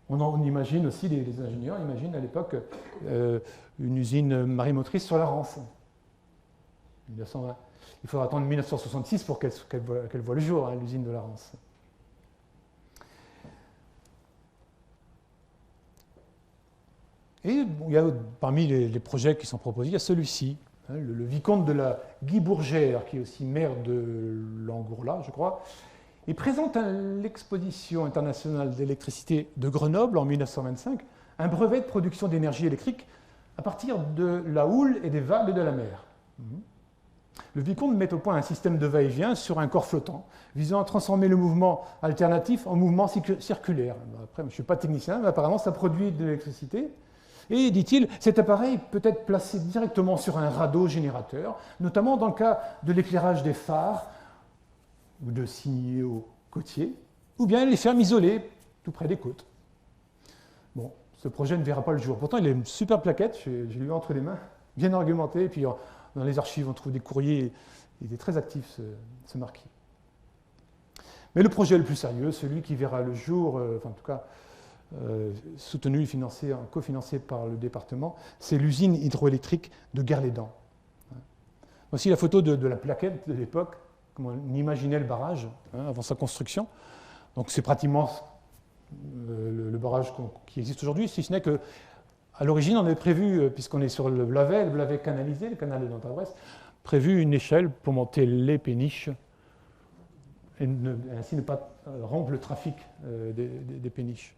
On imagine aussi, les ingénieurs imaginent à l'époque une usine marémotrice sur la Rance. 1920. Il faudra attendre 1966 pour qu'elle voie le jour, hein, l'usine de la Rance. Et bon, il y a, parmi les projets qui sont proposés, il y a celui-ci, hein, le vicomte de la Guy-Bourgère, qui est aussi maire de Langourla, je crois. Il présente à l'Exposition internationale d'électricité de Grenoble en 1925 un brevet de production d'énergie électrique à partir de la houle et des vagues de la mer. Le vicomte met au point un système de va-et-vient sur un corps flottant, visant à transformer le mouvement alternatif en mouvement circulaire. Après, je ne suis pas technicien, mais apparemment ça produit de l'électricité. Et, dit-il, cet appareil peut être placé directement sur un radeau générateur, notamment dans le cas de l'éclairage des phares ou de signaux côtiers, ou bien les fermes isolées tout près des côtes. Bon, ce projet ne verra pas le jour. Pourtant, il a une super plaquette, j'ai lu entre les mains, bien argumenté, et puis dans les archives, on trouve des courriers, il était très actif, ce marquis. Mais le projet le plus sérieux, celui qui verra le jour, enfin en tout cas, soutenu et cofinancé par le département, c'est l'usine hydroélectrique de Guerlédan. Voici la photo de la plaquette de l'époque, comme on imaginait le barrage avant sa construction. Donc c'est pratiquement le barrage qui existe aujourd'hui, si ce n'est que à l'origine, on avait prévu, puisqu'on est sur le Blavet canalisé, le canal de Nantes-Brest, prévu une échelle pour monter les péniches et ainsi ne pas rompre le trafic des péniches.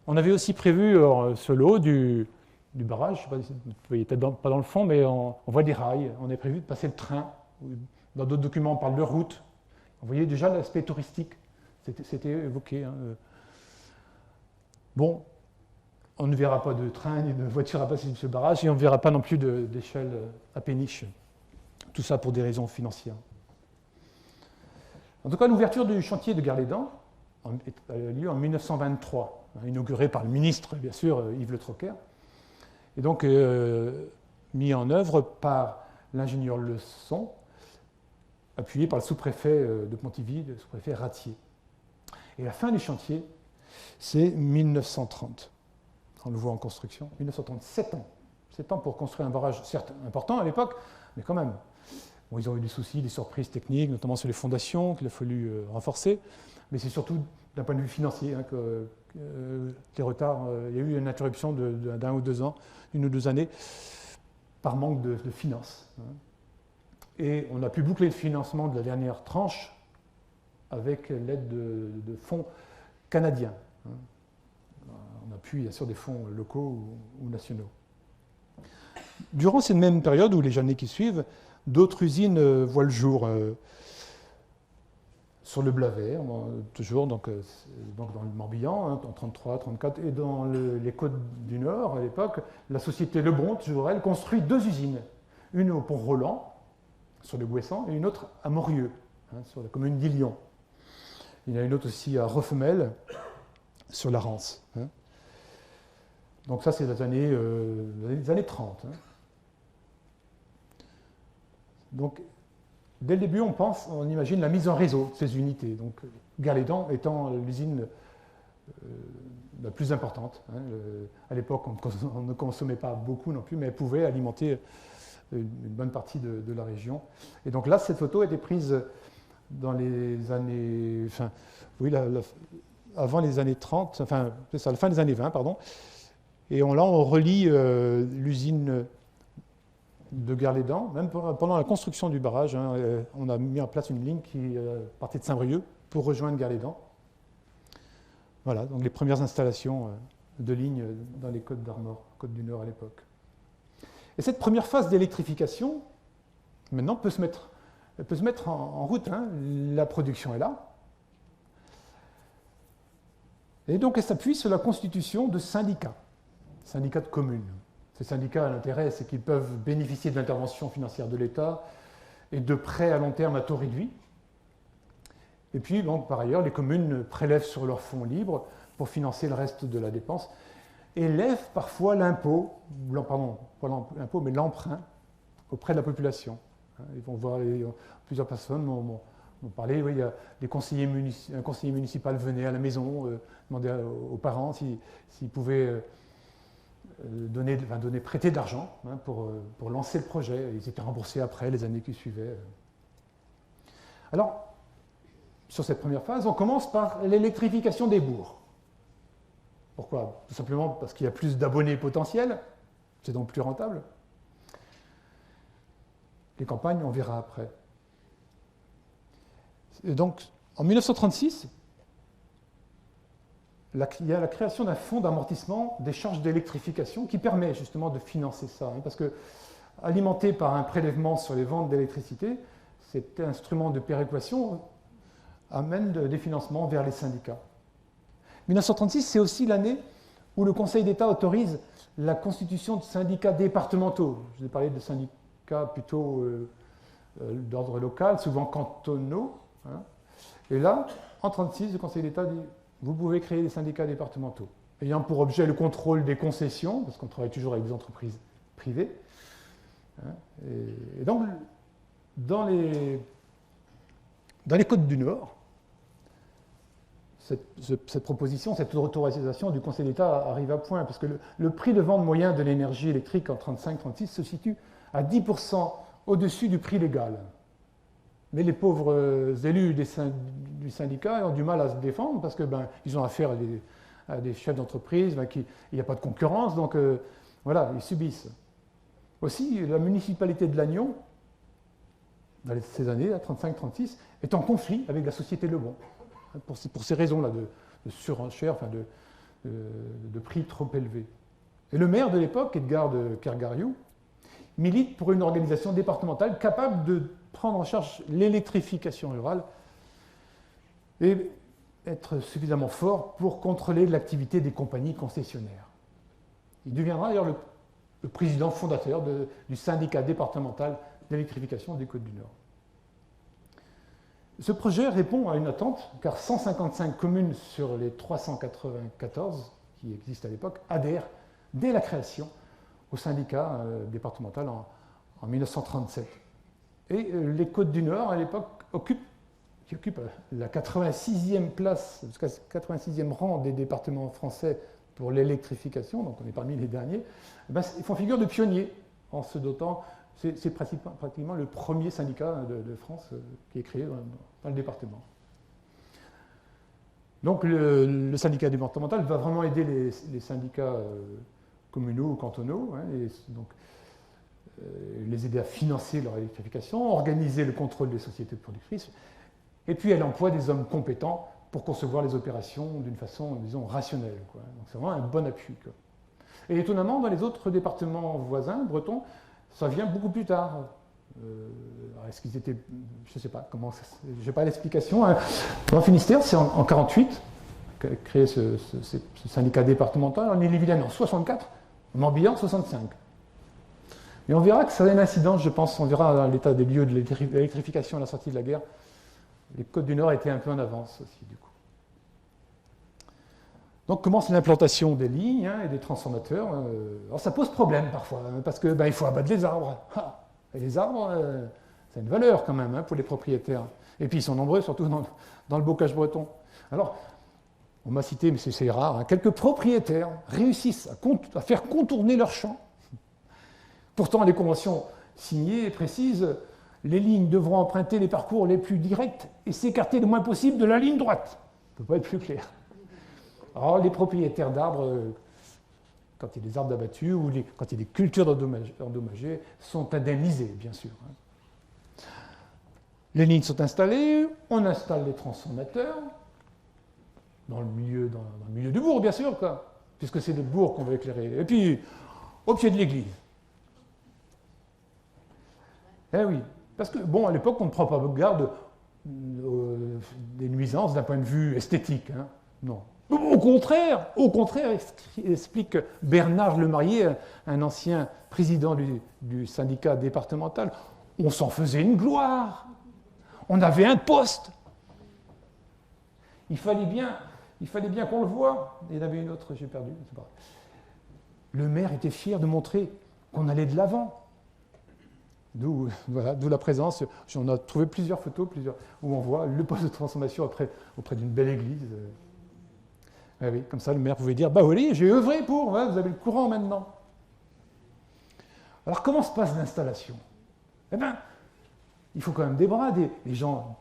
On avait aussi prévu ce lot du barrage, je ne sais pas si vous voyez peut-être pas dans le fond, mais on voit des rails. On avait prévu de passer le train. Dans d'autres documents, on parle de route. Vous voyez déjà l'aspect touristique. C'était évoqué. Hein. Bon, on ne verra pas de train ni de voiture à passer sur ce barrage et on ne verra pas non plus d'échelle à péniche. Tout ça pour des raisons financières. En tout cas, l'ouverture du chantier de Guerlédan a eu lieu en 1923, inauguré par le ministre, bien sûr, Yves Le Troquer, et donc mis en œuvre par l'ingénieur Leçon, appuyé par le sous-préfet de Pontivy, le sous-préfet Ratier. Et la fin du chantier, c'est 1930. On le voit en construction, 1930, 7 ans. 7 ans pour construire un barrage, certes important à l'époque, mais quand même. Bon, ils ont eu des soucis, des surprises techniques, notamment sur les fondations, qu'il a fallu renforcer. Mais c'est surtout d'un point de vue financier que les retards. Il y a eu une interruption d'un ou 2 ans, 1 ou 2 années, par manque de finances. Et on a pu boucler le financement de la dernière tranche avec l'aide de fonds canadiens. On appuie bien sûr des fonds locaux ou nationaux. Durant cette même période, ou les années qui suivent, d'autres usines voient le jour. sur le Blavet, toujours donc dans le Morbihan, hein, en 33, 34, et dans les Côtes du Nord, à l'époque, la société Lebron, toujours elle, construit 2 usines. Une au Pont-Roland, sur le Bouessant, et une autre à Morieux, hein, sur la commune d'Illion. Il y en a une autre aussi à Refemel, sur la Rance. Hein. Donc ça, c'est les années 30. Hein. Donc, dès le début, on imagine la mise en réseau de ces unités. Donc, Gare-les-Dents étant l'usine la plus importante. Hein. À l'époque, on ne consommait pas beaucoup non plus, mais elle pouvait alimenter une bonne partie de la région. Et donc là, cette photo a été prise dans les années... Enfin, oui, avant les années 30, enfin, c'est ça, la fin des années 20, pardon. Et là, on relie l'usine de Gare-les-Dents, même pendant la construction du barrage, hein, on a mis en place une ligne qui partait de Saint-Brieuc pour rejoindre Gare-les-Dents. Voilà, donc les premières installations de lignes dans les Côtes d'Armor, Côtes du Nord à l'époque. Et cette première phase d'électrification, maintenant, peut se mettre en route. Hein. La production est là. Et donc, elle s'appuie sur la constitution de syndicats de communes. Ces syndicats, l'intérêt, c'est qu'ils peuvent bénéficier de l'intervention financière de l'État et de prêts à long terme à taux réduit. Et puis, donc, par ailleurs, les communes prélèvent sur leurs fonds libres pour financer le reste de la dépense et lèvent parfois l'impôt, pardon, pas l'impôt, mais l'emprunt auprès de la population. Ils vont voir, plusieurs personnes m'ont parlé, oui, il y a un conseiller municipal venait à la maison, demandait aux parents s'ils pouvaient prêter de l'argent, hein, pour lancer le projet. Ils étaient remboursés après, les années qui suivaient. Alors, sur cette première phase, on commence par l'électrification des bourgs. Pourquoi? Tout simplement parce qu'il y a plus d'abonnés potentiels, c'est donc plus rentable. Les campagnes, on verra après. Et donc, en 1936, il y a la création d'un fonds d'amortissement des charges d'électrification qui permet justement de financer ça. Hein, parce que, alimenté par un prélèvement sur les ventes d'électricité, cet instrument de péréquation amène des financements vers les syndicats. 1936, c'est aussi l'année où le Conseil d'État autorise la constitution de syndicats départementaux. Je vous ai parlé de syndicats plutôt d'ordre local, souvent cantonaux. Hein. Et là, en 1936, le Conseil d'État dit « Vous pouvez créer des syndicats départementaux, ayant pour objet le contrôle des concessions, parce qu'on travaille toujours avec des entreprises privées. Hein. Et donc, dans les Côtes du Nord, cette proposition, cette autorisation du Conseil d'État arrive à point, parce que le prix de vente moyen de l'énergie électrique en 1935-1936 se situe à 10% au-dessus du prix légal. Mais les pauvres élus du syndicat ont du mal à se défendre, parce que ils ont affaire à des chefs d'entreprise, il n'y a pas de concurrence, donc voilà, ils subissent. Aussi, la municipalité de Lannion, dans ces années, 1935-1936, est en conflit avec la société Lebon. Pour ces raisons-là, de surenchère, enfin de prix trop élevés. Et le maire de l'époque, Edgar de Kergariou, milite pour une organisation départementale capable de prendre en charge l'électrification rurale et être suffisamment fort pour contrôler l'activité des compagnies concessionnaires. Il deviendra d'ailleurs le président fondateur du syndicat départemental d'électrification des Côtes du Nord. Ce projet répond à une attente, car 155 communes sur les 394 qui existent à l'époque adhèrent dès la création au syndicat départemental en 1937. Et les Côtes du Nord, à l'époque, qui occupent la 86e place, jusqu'à 86e rang des départements français pour l'électrification, donc on est parmi les derniers, ils font figure de pionniers en se dotant. C'est pratiquement le premier syndicat de France qui est créé dans le département. Donc le syndicat départemental va vraiment aider les syndicats communaux ou cantonaux, hein, et donc les aider à financer leur électrification, organiser le contrôle des sociétés productrices, et puis elle emploie des hommes compétents pour concevoir les opérations d'une façon, disons, rationnelle. Quoi. Donc c'est vraiment un bon appui. Quoi. Et étonnamment, dans les autres départements voisins, bretons, ça vient beaucoup plus tard. Est-ce qu'ils étaient... Je ne sais pas comment... Je n'ai pas l'explication. Hein. Dans le Finistère, c'est en 1948 qu'a créé ce syndicat départemental. En Ille-et-Vilaine, en 1964. En Morbihan, en 1965. Et on verra que ça a une incidence, je pense. On verra dans l'état des lieux de l'électrification à la sortie de la guerre. Les Côtes du Nord étaient un peu en avance aussi, du coup. Donc commence l'implantation des lignes et des transformateurs. Alors ça pose problème parfois, parce que il faut abattre les arbres. Et les arbres, c'est une valeur quand même pour les propriétaires. Et puis ils sont nombreux, surtout dans le bocage breton. Alors, on m'a cité, mais c'est rare, quelques propriétaires réussissent à faire contourner leurs champs. Pourtant, les conventions signées précisent les lignes devront emprunter les parcours les plus directs et s'écarter le moins possible de la ligne droite. Ça ne peut pas être plus clair. Alors, les propriétaires d'arbres, quand il y a des arbres abattus ou quand il y a des cultures endommagées, sont indemnisés, bien sûr. Les lignes sont installées, on installe les transformateurs, dans le milieu du bourg, bien sûr, puisque c'est le bourg qu'on veut éclairer. Et puis, au pied de l'église. Eh oui, parce que, à l'époque, on ne prend pas garde des nuisances d'un point de vue esthétique. Hein. Non. Au contraire, explique Bernard Lemarié, un ancien président du syndicat départemental, on s'en faisait une gloire. On avait un poste. Il fallait bien qu'on le voie. Il y en avait une autre, j'ai perdu. C'est pas grave. Le maire était fier de montrer qu'on allait de l'avant. D'où la présence. On a trouvé plusieurs photos où on voit le poste de transformation auprès d'une belle église. Ah oui, comme ça, le maire pouvait dire, oui, j'ai œuvré pour, vous avez le courant maintenant. Alors, comment se passe l'installation? Eh bien, il faut quand même des bras, des gens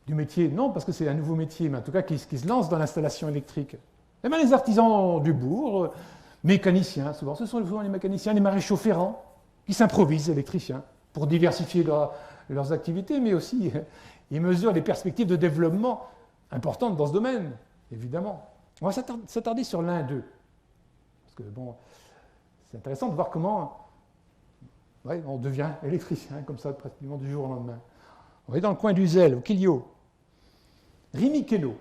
du métier, non parce que c'est un nouveau métier, mais en tout cas qui se lancent dans l'installation électrique. Eh bien, les artisans du bourg, mécaniciens, souvent, ce sont souvent les mécaniciens, les maréchaux ferrants, qui s'improvisent électriciens pour diversifier leurs activités, mais aussi ils mesurent les perspectives de développement importantes dans ce domaine, évidemment. On va s'attarder sur l'un d'eux. Parce que, c'est intéressant de voir comment on devient électricien, comme ça, pratiquement du jour au lendemain. On est dans le coin d'Uzel, au Quillot. Rémi Queneau.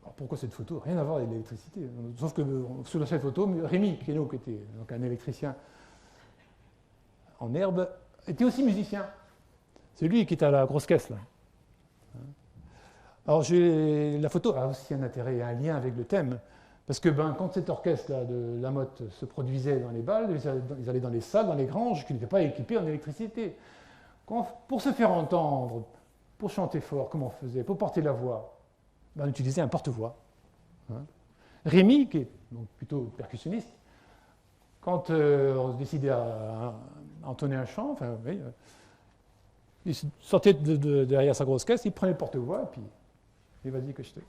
Alors pourquoi cette photo? Rien à voir avec l'électricité. Sauf que sur cette photo, Rémi Queneau, qui était donc un électricien en herbe, était aussi musicien. C'est lui qui était à la grosse caisse, là. Alors, la photo a aussi un intérêt et un lien avec le thème, parce que quand cet orchestre-là de Lamotte se produisait dans les balles, ils allaient dans les salles, dans les granges, qui n'étaient pas équipées en électricité. Pour se faire entendre, pour chanter fort, comment on faisait? Pour porter la voix, on utilisait un porte-voix. Rémi, qui est donc plutôt percussionniste, quand on se décidait à entonner un chant, il sortait derrière sa grosse caisse, il prenait le porte-voix, et vas-y que je te...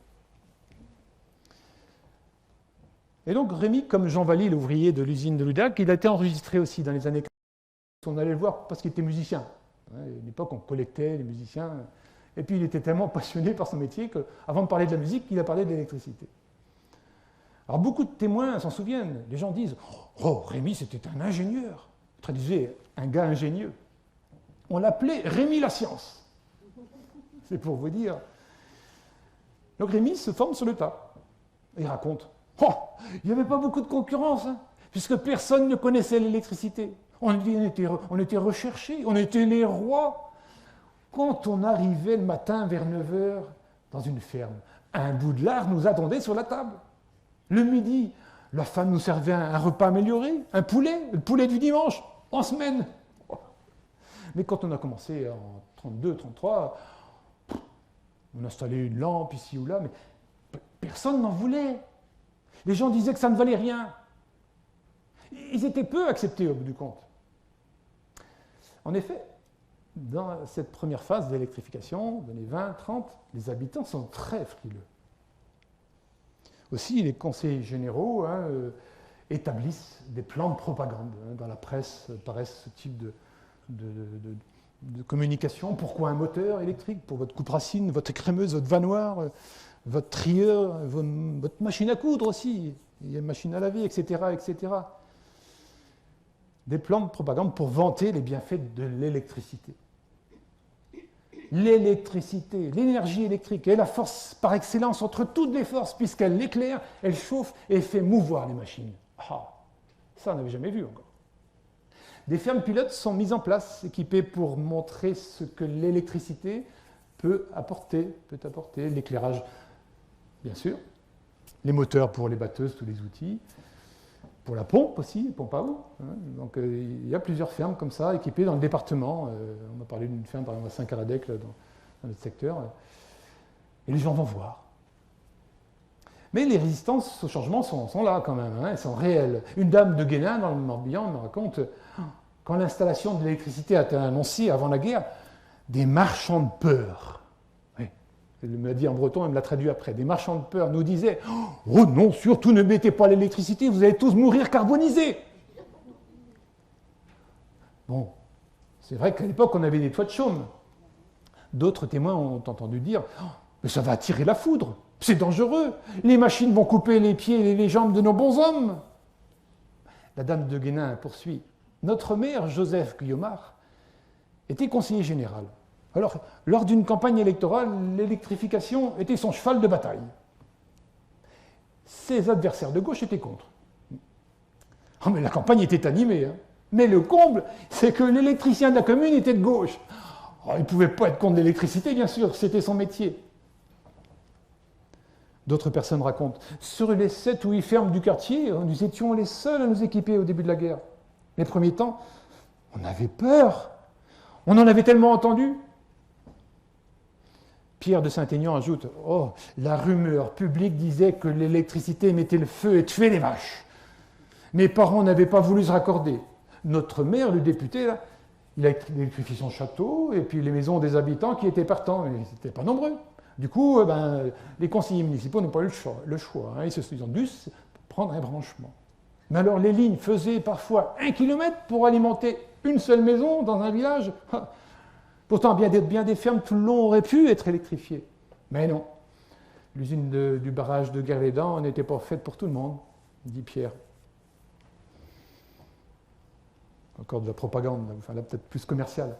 Et donc Rémi, comme Jean Valli, l'ouvrier de l'usine de Ludac, il a été enregistré aussi dans les années 40. On allait le voir parce qu'il était musicien. À l'époque, on collectait les musiciens. Et puis il était tellement passionné par son métier qu'avant de parler de la musique, il a parlé de l'électricité. Alors beaucoup de témoins s'en souviennent. Les gens disent « Oh, Rémi, c'était un ingénieur ». Traduisez, un gars ingénieux. On l'appelait Rémi la science. C'est pour vous dire. Donc Rémi se forme sur le tas. Et il raconte « Oh, il n'y avait pas beaucoup de concurrence, puisque personne ne connaissait l'électricité. On était recherchés, on était les rois. Quand on arrivait le matin vers 9h dans une ferme, un bout de lard nous attendait sur la table. Le midi, la femme nous servait un repas amélioré, un poulet, le poulet du dimanche, en semaine. Mais quand on a commencé en 32, 33, on installait une lampe ici ou là, mais personne n'en voulait. Les gens disaient que ça ne valait rien. Ils étaient peu acceptés au bout du compte. En effet, dans cette première phase d'électrification, dans les 20, 30, les habitants sont très frileux. Aussi, les conseillers généraux établissent des plans de propagande. Dans la presse paraissent ce type de communication. Pourquoi un moteur électrique? Pour votre coupe-racine, votre écrémeuse, votre vanoir, votre trieur, votre machine à coudre aussi. Il y a une machine à laver, etc., etc. des plans de propagande pour vanter les bienfaits de l'électricité. L'électricité, l'énergie électrique est la force par excellence entre toutes les forces, puisqu'elle éclaire, elle chauffe et fait mouvoir les machines. Ah, ça, on n'avait jamais vu encore. Des fermes pilotes sont mises en place, équipées pour montrer ce que l'électricité peut apporter l'éclairage, bien sûr, les moteurs pour les batteuses, tous les outils, pour la pompe aussi, pompe à eau. Donc il y a plusieurs fermes comme ça, équipées dans le département. On a parlé d'une ferme, par exemple, à Saint-Caradec, dans notre secteur. Et les gens vont voir. Mais les résistances au changement sont là quand même, elles sont réelles. Une dame de Guénin, dans le Morbihan, me raconte, quand l'installation de l'électricité a été annoncée avant la guerre, des marchands de peur, oui, elle me l'a dit en breton, elle me l'a traduit après, des marchands de peur nous disaient « Oh non, surtout ne mettez pas l'électricité, vous allez tous mourir carbonisés !» Bon, c'est vrai qu'à l'époque, on avait des toits de chaume. D'autres témoins ont entendu dire oh, « Mais ça va attirer la foudre, c'est dangereux, les machines vont couper les pieds et les jambes de nos bons hommes !» La dame de Guénin poursuit « Notre maire, Joseph Guillaumard, était conseiller général. Alors, lors d'une campagne électorale, l'électrification était son cheval de bataille. Ses adversaires de gauche étaient contre. Oh, mais la campagne était animée. Hein. Mais le comble, c'est que l'électricien de la commune était de gauche. Oh, il ne pouvait pas être contre l'électricité, bien sûr, c'était son métier. D'autres personnes racontent. Sur les 7 ou 8 fermes du quartier, nous étions les seuls à nous équiper au début de la guerre. Les premiers temps, on avait peur. On en avait tellement entendu. Pierre de Saint-Aignan ajoute « Oh, la rumeur publique disait que l'électricité mettait le feu et tuait les vaches. Mes parents n'avaient pas voulu se raccorder. Notre maire, le député, là, il a électrifié son château et puis les maisons des habitants qui étaient partants, mais ils n'étaient pas nombreux. Du coup, les conseillers municipaux n'ont pas eu le choix. Hein. Ils ont dû prendre un branchement. Mais alors, les lignes faisaient parfois 1 kilomètre pour alimenter une seule maison dans un village. Pourtant, bien des fermes tout le long auraient pu être électrifiées. Mais non. L'usine du barrage de Guerlédan n'était pas faite pour tout le monde, dit Pierre. Encore de la propagande, enfin là peut-être plus commerciale.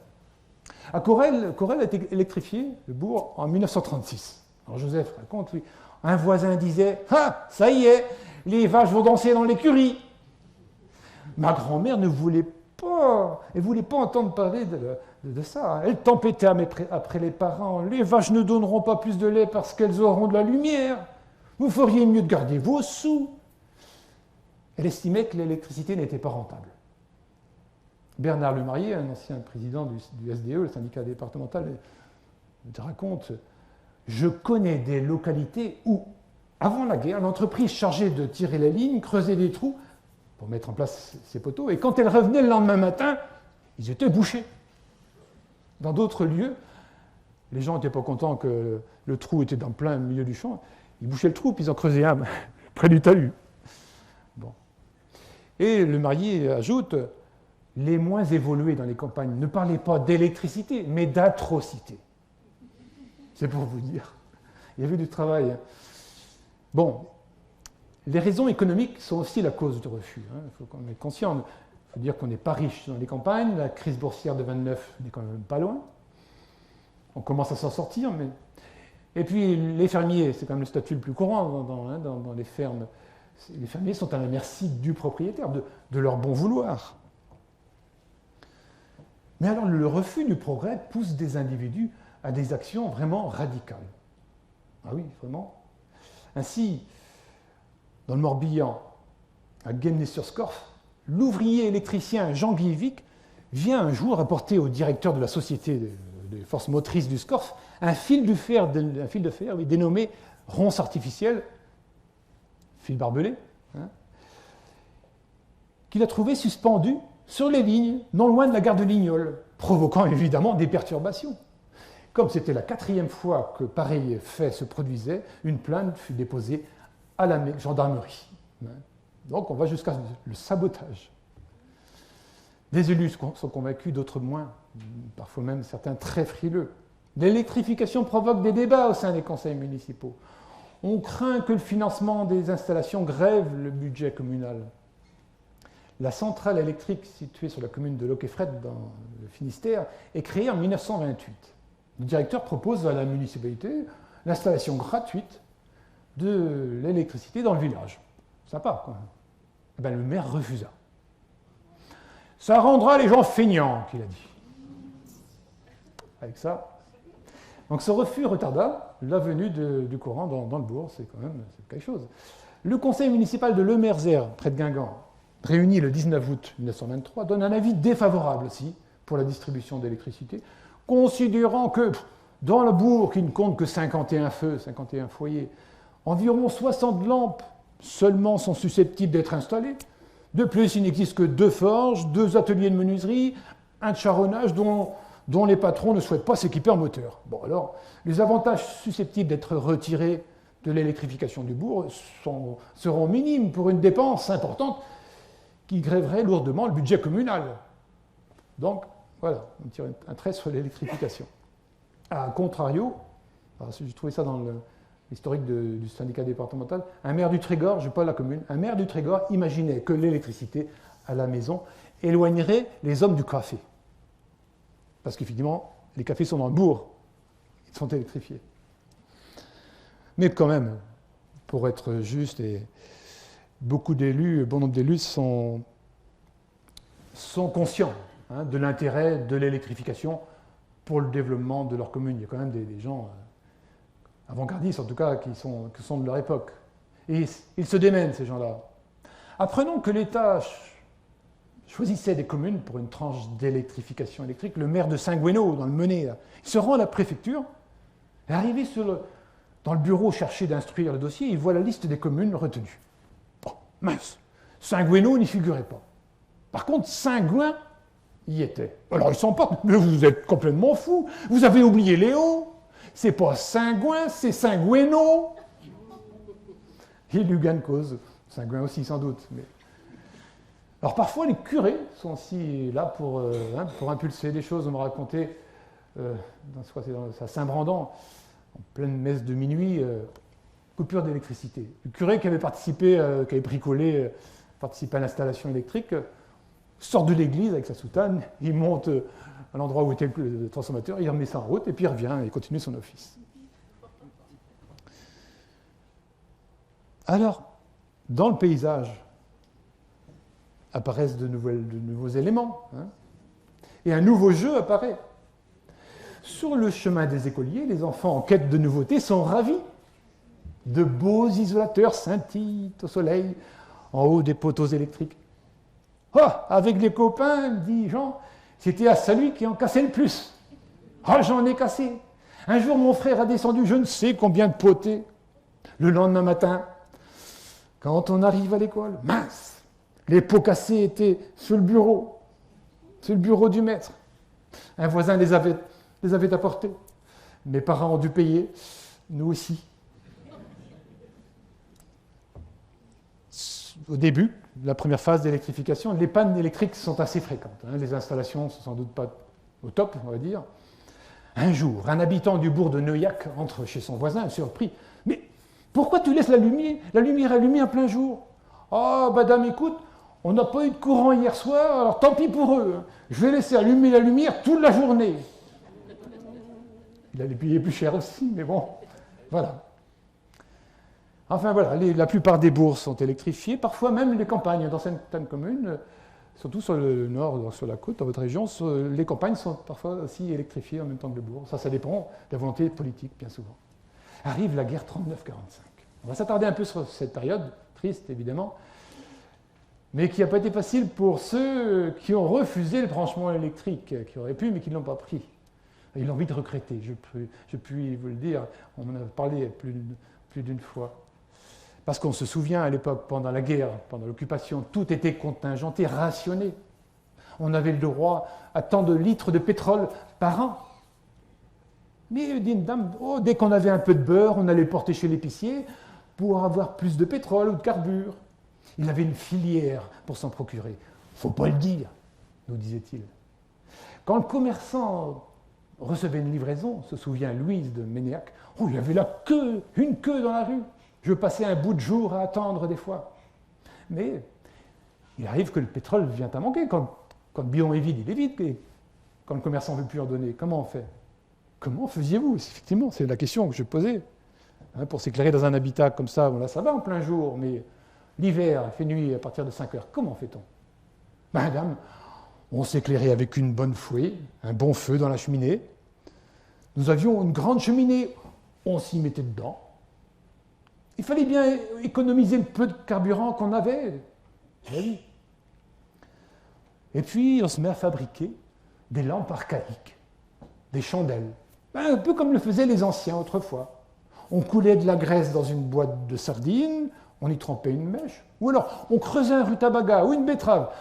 À Corrèze a été électrifié, le bourg, en 1936. Alors Joseph raconte, lui, un voisin disait « Ah, ça y est, les vaches vont danser dans l'écurie !» Ma grand-mère ne voulait pas, elle ne voulait pas entendre parler de ça. Elle tempêtait après les parents. Les vaches ne donneront pas plus de lait parce qu'elles auront de la lumière. Vous feriez mieux de garder vos sous. Elle estimait que l'électricité n'était pas rentable. Bernard Lemarié, un ancien président du SDE, le syndicat départemental, raconte « Je connais des localités où, avant la guerre, l'entreprise chargée de tirer les lignes creusait des trous pour mettre en place ces poteaux, et quand elle revenait le lendemain matin, ils étaient bouchés. Dans d'autres lieux, les gens n'étaient pas contents que le trou était dans plein milieu du champ, ils bouchaient le trou, puis ils en creusaient un près du talus. Bon. Et le marié ajoute, les moins évolués dans les campagnes ne parlaient pas d'électricité, mais d'atrocité. C'est pour vous dire. Il y avait du travail. Bon, les raisons économiques sont aussi la cause du refus. Il faut qu'on ait conscient. Il faut dire qu'on n'est pas riche dans les campagnes. La crise boursière de 29 n'est quand même pas loin. On commence à s'en sortir. Mais... Et puis les fermiers, c'est quand même le statut le plus courant dans les fermes. Les fermiers sont à la merci du propriétaire, de leur bon vouloir. Mais alors le refus du progrès pousse des individus à des actions vraiment radicales. Ah oui, vraiment. Ainsi, dans le Morbihan, à Guémené-sur-Scorff, l'ouvrier électricien Jean Guillevic vient un jour apporter au directeur de la société des forces motrices du Scorff un fil de fer dénommé ronce artificielle, fil barbelé, qu'il a trouvé suspendu sur les lignes, non loin de la gare de Lignol, provoquant évidemment des perturbations. Comme c'était la 4e fois que pareil fait se produisait, une plainte fut déposée à la gendarmerie. Donc on va jusqu'à le sabotage. Des élus sont convaincus, d'autres moins, parfois même certains très frileux. L'électrification provoque des débats au sein des conseils municipaux. On craint que le financement des installations grève le budget communal. La centrale électrique située sur la commune de Loqueffret, dans le Finistère, est créée en 1928. Le directeur propose à la municipalité l'installation gratuite de l'électricité dans le village. Sympa, quoi. Eh ben, le maire refusa. Ça rendra les gens feignants, qu'il a dit. Avec ça. Donc ce refus retarda la venue du courant dans le bourg, c'est quand même quelque chose. Le conseil municipal de Le Merzer, près de Guingamp, réuni le 19 août 1923, donne un avis défavorable aussi pour la distribution d'électricité, considérant que dans le bourg, qui ne compte que 51 feux, 51 foyers, environ 60 lampes seulement sont susceptibles d'être installées. De plus, il n'existe que 2 forges, 2 ateliers de menuiserie, un de charronnage dont les patrons ne souhaitent pas s'équiper en moteur. Bon, alors, les avantages susceptibles d'être retirés de l'électrification du bourg seront minimes pour une dépense importante qui grèverait lourdement le budget communal. Donc, voilà, on tire un trait sur l'électrification. A contrario, j'ai trouvé ça dans l'historique du syndicat départemental, un maire du Trégor, je ne sais pas la commune, un maire du Trégor imaginait que l'électricité à la maison éloignerait les hommes du café. Parce qu'effectivement, les cafés sont dans le bourg, ils sont électrifiés. Mais quand même, pour être juste, et bon nombre d'élus sont conscients de l'intérêt de l'électrification pour le développement de leur commune. Il y a quand même des gens avant-gardistes, en tout cas, qui sont de leur époque. Et ils se démènent, ces gens-là. Apprenons que l'État choisissait des communes pour une tranche d'électrification électrique. Le maire de Saint-Gouénot, dans le Mené, il se rend à la préfecture, et arrivé dans le bureau chercher d'instruire le dossier, il voit la liste des communes retenues. Bon, mince, Saint-Gouénot n'y figurait pas. Par contre, Saint-Gouin y était. Alors ils s'emportent, mais vous êtes complètement fous, vous avez oublié Léo, c'est pas Saint-Gouin, c'est Saint-Gouénot. Il lui gagne cause, Saint-Gouin aussi sans doute. Mais... Alors parfois les curés sont aussi là pour impulser des choses. On m'a raconté, à Saint-Brandan, en pleine messe de minuit, coupure d'électricité. Le curé qui avait participé, qui avait bricolé, participé à l'installation électrique, sort de l'église avec sa soutane, il monte à l'endroit où était le transformateur, il remet ça en route, et puis il revient et continue son office. Alors, dans le paysage, apparaissent de nouveaux éléments, et un nouveau jeu apparaît. Sur le chemin des écoliers, les enfants en quête de nouveautés sont ravis. De beaux isolateurs scintillent au soleil en haut des poteaux électriques. « Oh, avec les copains, dit Jean, c'était à celui qui en cassait le plus. Ah, j'en ai cassé. Un jour, mon frère a descendu je ne sais combien de potées. Le lendemain matin, quand on arrive à l'école, mince, les pots cassés étaient sur le bureau du maître. Un voisin les avait apportés. Mes parents ont dû payer, nous aussi. Au début, la première phase d'électrification, les pannes électriques sont assez fréquentes. Les installations ne sont sans doute pas au top, on va dire. Un jour, un habitant du bourg de Neuillac entre chez son voisin, surpris. « Mais pourquoi tu laisses la lumière allumée en plein jour ?»« Ah, madame, écoute, on n'a pas eu de courant hier soir, alors tant pis pour eux. Je vais laisser allumer la lumière toute la journée. » Il allait payer plus cher aussi, mais bon, voilà. Enfin voilà, la plupart des bourgs sont électrifiés, parfois même les campagnes. Dans certaines communes, surtout sur le nord, sur la côte, dans votre région, les campagnes sont parfois aussi électrifiées en même temps que le bourg. Ça dépend de la volonté politique, bien souvent. Arrive la guerre 39-45. On va s'attarder un peu sur cette période, triste évidemment, mais qui n'a pas été facile pour ceux qui ont refusé le branchement électrique, qui auraient pu, mais qui ne l'ont pas pris. Ils l'ont vite regretté, je puis vous le dire, on en a parlé plus d'une fois. Parce qu'on se souvient, à l'époque, pendant la guerre, pendant l'occupation, tout était contingenté, rationné. On avait le droit à tant de litres de pétrole par an. Mais dit une dame, dès qu'on avait un peu de beurre, on allait le porter chez l'épicier pour avoir plus de pétrole ou de carbure. Il avait une filière pour s'en procurer. Il ne faut pas le dire, nous disait-il. Quand le commerçant recevait une livraison, se souvient Louise de Ménéac, il y avait une queue dans la rue. Je passais un bout de jour à attendre des fois. Mais il arrive que le pétrole vient à manquer. Quand le bidon est vide, il est vide. Et quand le commerçant ne veut plus en donner, comment on fait? Comment faisiez-vous? Effectivement, c'est la question que je posais. Hein, pour s'éclairer dans un habitat comme ça, bon, là ça va en plein jour, mais l'hiver, il fait nuit à partir de 5 heures. Comment fait-on? Madame, on s'éclairait avec une bonne fouée, un bon feu dans la cheminée. Nous avions une grande cheminée, on s'y mettait dedans. Il fallait bien économiser le peu de carburant qu'on avait. Et puis, on se met à fabriquer des lampes archaïques, des chandelles, un peu comme le faisaient les anciens autrefois. On coulait de la graisse dans une boîte de sardines, on y trempait une mèche, ou alors on creusait un rutabaga ou une betterave,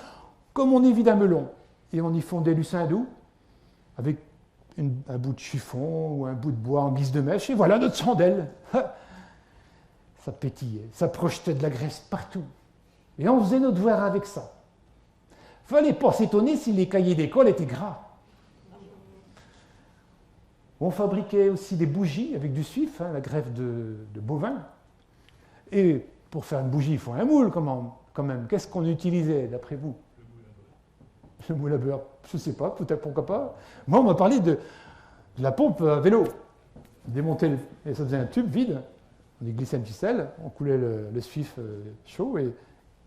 comme on évite un melon, et on y fondait du saindoux avec un bout de chiffon ou un bout de bois en guise de mèche, et voilà notre chandelle. Ça pétillait, ça projetait de la graisse partout. Et on faisait nos devoirs avec ça. Fallait pas s'étonner si les cahiers d'école étaient gras. On fabriquait aussi des bougies avec du suif, la greffe de bovin. Et pour faire une bougie, il faut un moule quand même. Qu'est-ce qu'on utilisait, d'après vous? Le moule à beurre. Je ne sais pas, peut-être pourquoi pas. Moi, on m'a parlé de la pompe à vélo. On démontait, et ça faisait un tube vide. On y glissait une ficelle, on coulait le suif chaud,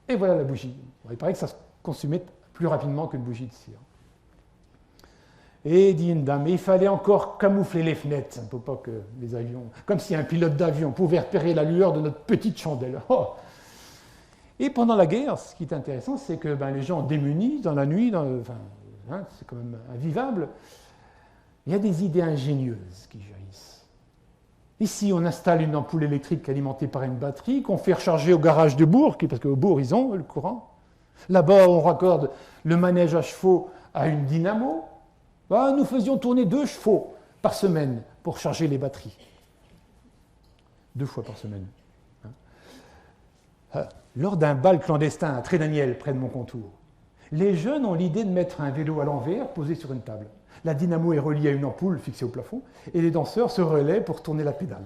et voilà la bougie. Bon, il paraît que ça se consumait plus rapidement qu'une bougie de cire. Et dit une dame, il fallait encore camoufler les fenêtres, pour pas que les avions, comme si un pilote d'avion pouvait repérer la lueur de notre petite chandelle. Oh. Et pendant la guerre, ce qui est intéressant, c'est que les gens démunis dans la nuit, c'est quand même invivable, il y a des idées ingénieuses qui jaillissent. Ici, on installe une ampoule électrique alimentée par une batterie qu'on fait recharger au garage de bourg, parce qu'au bourg, ils ont le courant. Là-bas, on raccorde le manège à chevaux à une dynamo. Nous faisions tourner 2 chevaux par semaine pour charger les batteries. 2 fois par semaine. Lors d'un bal clandestin à Trédaniel, près de mon contour, les jeunes ont l'idée de mettre un vélo à l'envers posé sur une table. La dynamo est reliée à une ampoule fixée au plafond et les danseurs se relaient pour tourner la pédale.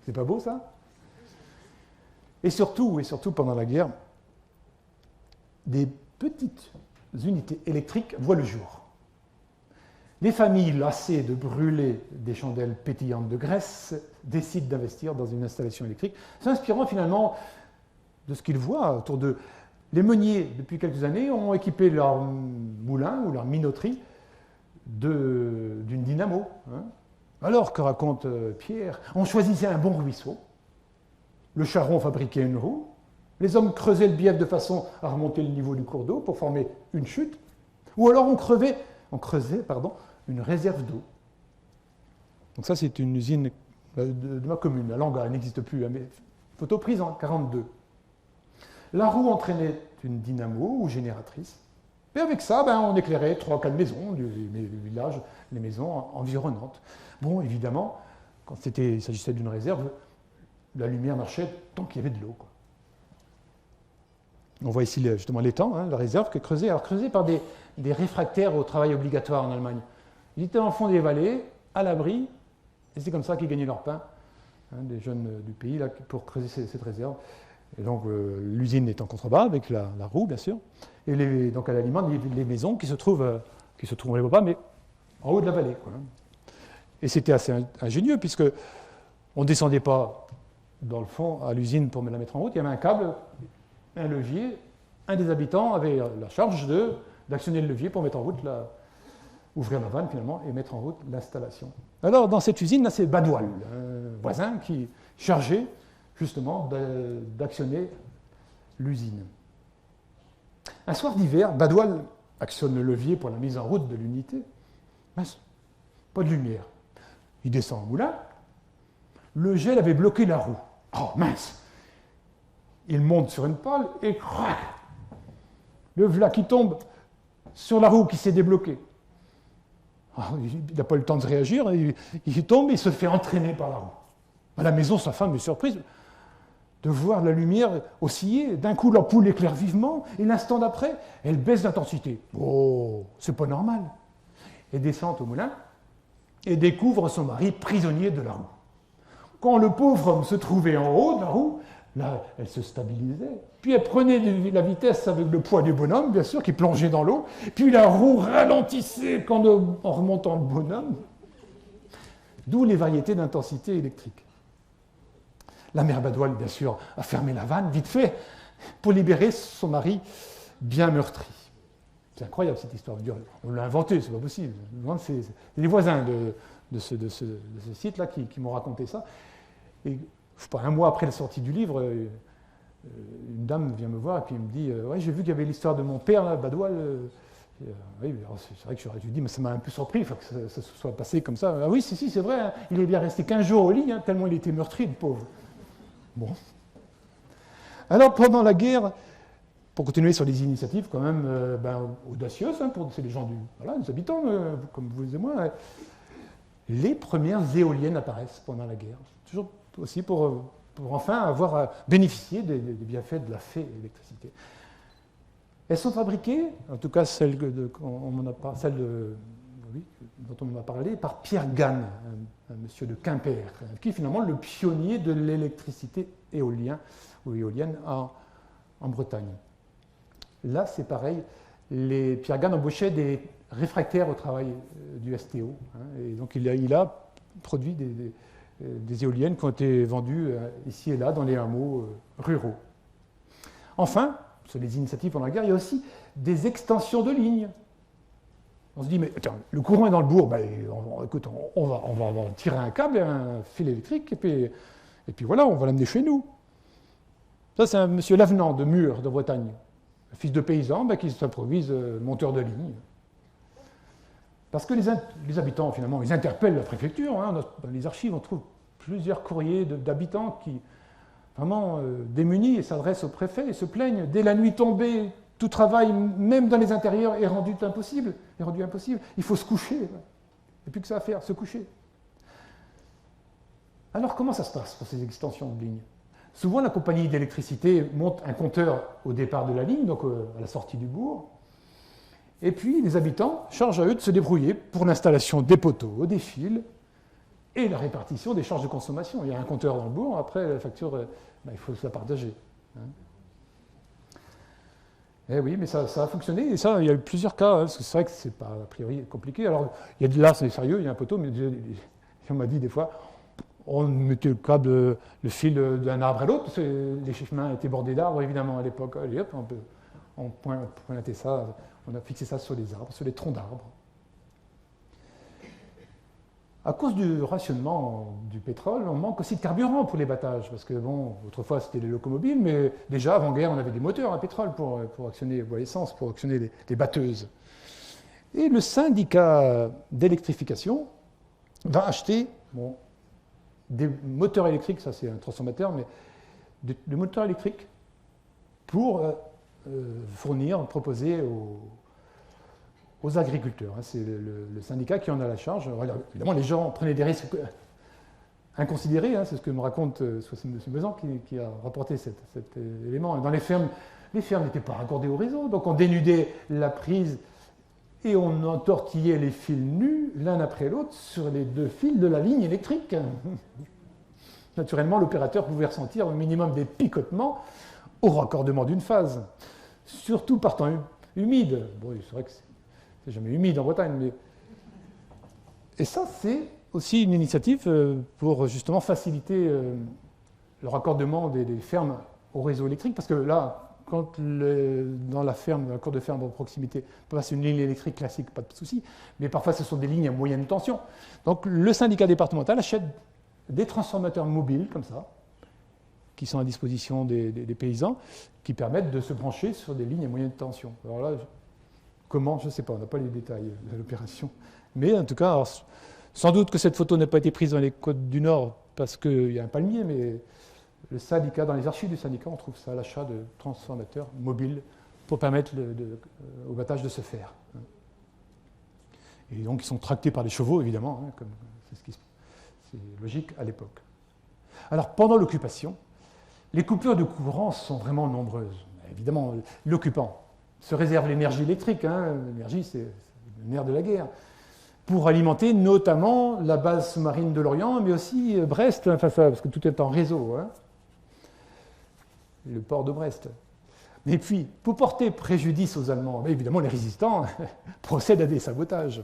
C'est pas beau, ça? Et surtout, pendant la guerre, des petites unités électriques voient le jour. Les familles lassées de brûler des chandelles pétillantes de graisse décident d'investir dans une installation électrique, s'inspirant finalement de ce qu'ils voient autour d'eux. Les meuniers, depuis quelques années, ont équipé leur moulin ou leur minoterie d'une dynamo. Alors, que raconte Pierre? On choisissait un bon ruisseau, le charron fabriquait une roue, les hommes creusaient le bief de façon à remonter le niveau du cours d'eau pour former une chute, ou alors on creusait une réserve d'eau. Donc ça, c'est une usine de ma commune, la Langa, elle n'existe plus, mais photo prise en 1942. La roue entraînait une dynamo ou génératrice, et avec ça, on éclairait 3-4 maisons du village, les maisons environnantes. Bon, évidemment, quand il s'agissait d'une réserve, la lumière marchait tant qu'il y avait de l'eau. On voit ici justement l'étang, la réserve, qui est creusée, par des réfractaires au travail obligatoire en Allemagne. Ils étaient en fond des vallées, à l'abri, et c'est comme ça qu'ils gagnaient leur pain, des jeunes du pays, là, pour creuser cette réserve. Et donc l'usine est en contrebas, avec la roue, bien sûr, et donc elle alimente les maisons qui se trouvent, on ne les voit pas, mais en haut de la vallée. Et c'était assez ingénieux, puisque on ne descendait pas dans le fond à l'usine pour la mettre en route, il y avait un câble, un levier, un des habitants avait la charge d'actionner le levier pour mettre en route, ouvrir la vanne finalement et mettre en route l'installation. Alors dans cette usine, là c'est Badoil, un voisin qui chargeait justement d'actionner l'usine. Un soir d'hiver, Badoil actionne le levier pour la mise en route de l'unité. Mince, pas de lumière. Il descend au moulin. Le gel avait bloqué la roue. Oh mince! Il monte sur une pale et crac! Le v'là qui tombe sur la roue qui s'est débloquée. Oh, il n'a pas eu le temps de réagir, il tombe et il se fait entraîner par la roue. À la maison, sa femme est surprise de voir la lumière osciller. D'un coup, l'ampoule éclaire vivement, et l'instant d'après, elle baisse d'intensité. Oh, c'est pas normal. Elle descend au moulin et découvre son mari prisonnier de la roue. Quand le pauvre homme se trouvait en haut de la roue, Là, elle se stabilisait. Puis elle prenait la vitesse avec le poids du bonhomme, bien sûr, qui plongeait dans l'eau. Puis la roue ralentissait en remontant le bonhomme. D'où les variétés d'intensité électrique. La mère Badoil, bien sûr, a fermé la vanne, vite fait, pour libérer son mari bien meurtri. C'est incroyable cette histoire. On l'a inventée, c'est pas possible. C'est les voisins de ce site-là qui m'ont raconté ça. Et je sais pas, un mois après la sortie du livre, une dame vient me voir et puis elle me dit ouais, j'ai vu qu'il y avait l'histoire de mon père, là, Badoil. Oui, c'est vrai que j'aurais dû dire, mais ça m'a un peu surpris que ça se soit passé comme ça. Ah oui, si, c'est vrai, hein, il est bien resté 15 jours au lit, hein, tellement il était meurtri, le pauvre. Bon. Alors, pendant la guerre, pour continuer sur les initiatives quand même audacieuses, hein, c'est les gens des habitants, comme vous et moi, les premières éoliennes apparaissent pendant la guerre. Toujours aussi pour enfin avoir bénéficié des bienfaits de la fée électricité. Elles sont fabriquées, en tout cas celle dont on m'a parlé, par Pierre Gann, un monsieur de Quimper, qui est finalement le pionnier de l'électricité éolienne en Bretagne. Là, c'est pareil, Pierre Gann embauchait des réfractaires au travail du STO, hein, et donc il a produit des éoliennes qui ont été vendues ici et là dans les hameaux ruraux. Enfin, sur les initiatives pendant la guerre, il y a aussi des extensions de lignes. On se dit, mais attends, le courant est dans le bourg, écoute, on va tirer un câble et un fil électrique, et puis voilà, on va l'amener chez nous. Ça, c'est un monsieur Lavenant de Mur, de Bretagne, un fils de paysan qui s'improvise monteur de ligne. Parce que les habitants, finalement, ils interpellent la préfecture. Hein, dans les archives, on trouve plusieurs courriers d'habitants qui, vraiment démunis, et s'adressent au préfet et se plaignent. Dès la nuit tombée, tout travail, même dans les intérieurs, est rendu impossible. Il faut se coucher. Il n'y a plus que ça à faire, se coucher. Alors, comment ça se passe pour ces extensions de ligne? Souvent, la compagnie d'électricité monte un compteur au départ de la ligne, donc à la sortie du bourg. Et puis, les habitants chargent à eux de se débrouiller pour l'installation des poteaux, des fils, et la répartition des charges de consommation. Il y a un compteur dans le bourg, après, la facture, il faut se la partager. Hein. Eh oui, mais ça a fonctionné, et ça, il y a eu plusieurs cas, hein, parce que c'est vrai que c'est pas, a priori, compliqué. Alors, là, c'est sérieux, il y a un poteau, mais on m'a dit des fois, on mettait le fil d'un arbre à l'autre, parce que les chemins étaient bordés d'arbres, évidemment, à l'époque. Allez, hop, on pointait ça, on a fixé ça sur les arbres, sur les troncs d'arbres. À cause du rationnement du pétrole, on manque aussi de carburant pour les battages, parce que, bon, autrefois c'était les locomobiles, mais déjà, avant-guerre, on avait des moteurs à pétrole pour actionner, ou à essence, pour actionner les batteuses. Et le syndicat d'électrification va acheter des moteurs électriques, ça c'est un transformateur, mais des moteurs électriques pour proposer aux agriculteurs. C'est le syndicat qui en a la charge. Alors, évidemment, les gens prenaient des risques inconsidérés, c'est ce que me raconte M. Besan qui a rapporté cet élément. Dans les fermes n'étaient pas raccordées au réseau, donc on dénudait la prise et on entortillait les fils nus, l'un après l'autre, sur les deux fils de la ligne électrique. Naturellement, l'opérateur pouvait ressentir au minimum des picotements au raccordement d'une phase, surtout par temps humide. Bon, c'est vrai que c'est jamais humide en Bretagne, mais... Et ça, c'est aussi une initiative pour justement faciliter le raccordement des fermes au réseau électrique, parce que là, quand dans la cour de ferme en proximité, parfois c'est une ligne électrique classique, pas de souci, mais parfois ce sont des lignes à moyenne tension. Donc le syndicat départemental achète des transformateurs mobiles, comme ça, qui sont à disposition des paysans, qui permettent de se brancher sur des lignes à moyenne tension. Alors là, comment, je ne sais pas, on n'a pas les détails de l'opération. Mais en tout cas, alors, sans doute que cette photo n'a pas été prise dans les Côtes du Nord parce qu'il y a un palmier, mais le syndicat, dans les archives du syndicat, on trouve ça, l'achat de transformateurs mobiles pour permettre au battage de se faire. Et donc, ils sont tractés par des chevaux, évidemment, comme c'est logique à l'époque. Alors, pendant l'occupation, les coupures de courant sont vraiment nombreuses. Évidemment, l'occupant se réserve l'énergie électrique, l'énergie, c'est le nerf de la guerre, pour alimenter notamment la base sous-marine de Lorient, mais aussi Brest, parce que tout est en réseau. le port de Brest. Mais puis, pour porter préjudice aux Allemands, évidemment, les résistants procèdent à des sabotages.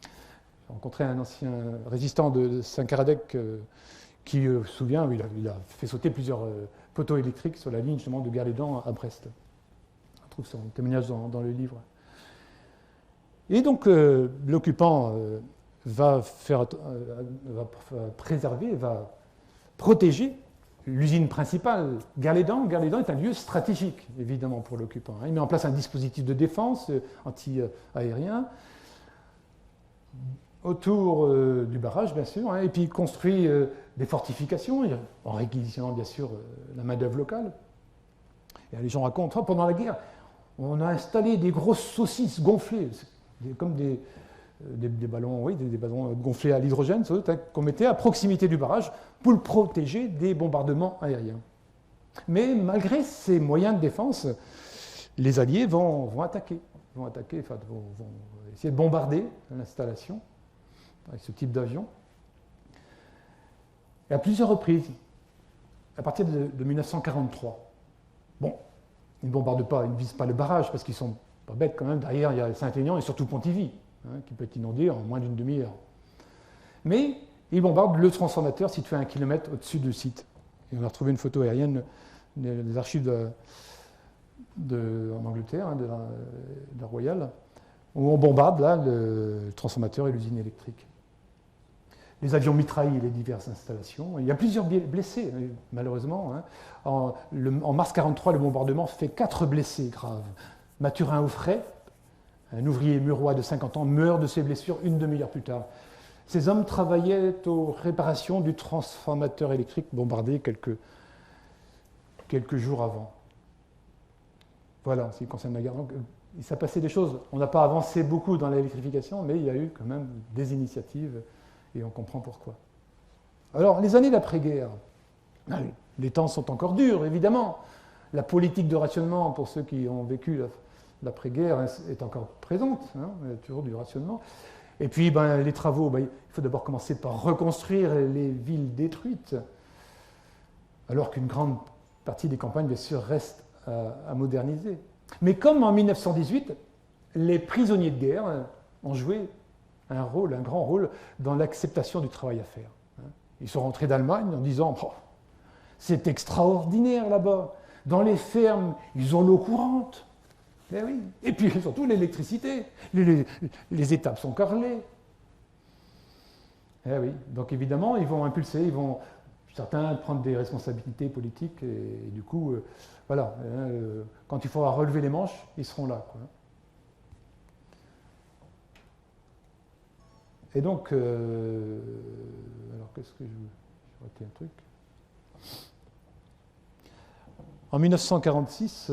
J'ai rencontré un ancien résistant de Saint-Caradec qui se souvient, il a fait sauter plusieurs poteaux électriques sur la ligne justement de Gare-les-Dents à Brest. On trouve son témoignage dans le livre. Et donc, l'occupant va préserver, va protéger l'usine principale. Gare-les-Dents est un lieu stratégique, évidemment, pour l'occupant. Il met en place un dispositif de défense anti-aérien autour du barrage, bien sûr, et puis il construit des fortifications, en réquisitionnant, bien sûr, la main-d'œuvre locale. Et les gens racontent, pendant la guerre, on a installé des grosses saucisses gonflées, comme des ballons, oui, des ballons gonflés à l'hydrogène, qu'on mettait à proximité du barrage pour le protéger des bombardements aériens. Mais malgré ces moyens de défense, les Alliés vont attaquer, vont essayer de bombarder l'installation avec ce type d'avion. Et à plusieurs reprises, à partir de 1943. Bon, ils ne bombardent pas, ils ne visent pas le barrage parce qu'ils sont pas bêtes quand même. Derrière, il y a Saint-Aignan et surtout Pontivy, qui peut être inondé en moins d'une demi-heure. Mais ils bombardent le transformateur situé à 1 km au-dessus du site. Et on a retrouvé une photo aérienne des archives en Angleterre, de la Royal, où on bombarde là, le transformateur et l'usine électrique. Les avions mitraillent les diverses installations. Il y a plusieurs blessés, malheureusement. En mars 1943, le bombardement fait 4 blessés graves. Mathurin Auffray, un ouvrier murois de 50 ans, meurt de ses blessures une demi-heure plus tard. Ces hommes travaillaient aux réparations du transformateur électrique bombardé quelques jours avant. Voilà, en ce qui concerne la guerre. Donc, il s'est passé des choses. On n'a pas avancé beaucoup dans l'électrification, mais il y a eu quand même des initiatives et on comprend pourquoi. Alors, les années d'après-guerre, les temps sont encore durs, évidemment. La politique de rationnement, pour ceux qui ont vécu l'après-guerre, est encore présente. Il y a toujours du rationnement. Et puis, les travaux, il faut d'abord commencer par reconstruire les villes détruites, alors qu'une grande partie des campagnes, bien sûr, reste à moderniser. Mais comme en 1918, les prisonniers de guerre ont joué un grand rôle dans l'acceptation du travail à faire. Ils sont rentrés d'Allemagne en disant « c'est extraordinaire là-bas, dans les fermes, ils ont l'eau courante. » Eh oui. Et puis surtout l'électricité, les étapes sont carrelées. Eh oui. Donc évidemment, ils vont impulser, certains prendre des responsabilités politiques, et du coup, voilà, quand il faudra relever les manches, ils seront là, quoi. Et donc, alors qu'est-ce que j'ai raté un truc. En 1946,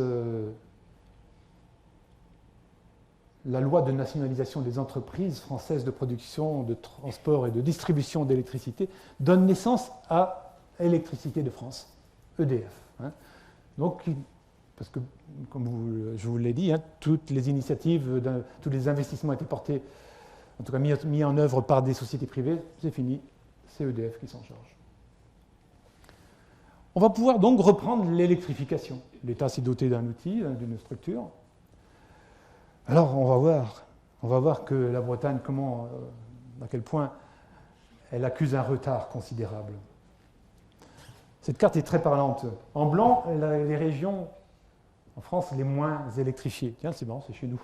la loi de nationalisation des entreprises françaises de production, de transport et de distribution d'électricité donne naissance à Électricité de France, EDF. Donc, parce que, comme je vous l'ai dit, toutes les initiatives, tous les investissements étaient portés, en tout cas mis en œuvre par des sociétés privées, c'est fini, c'est EDF qui s'en charge. On va pouvoir donc reprendre l'électrification. L'État s'est doté d'un outil, d'une structure. Alors, on va voir que la Bretagne, à quel point elle accuse un retard considérable. Cette carte est très parlante. En blanc, les régions en France les moins électrifiées. Tiens, c'est marrant, c'est chez nous.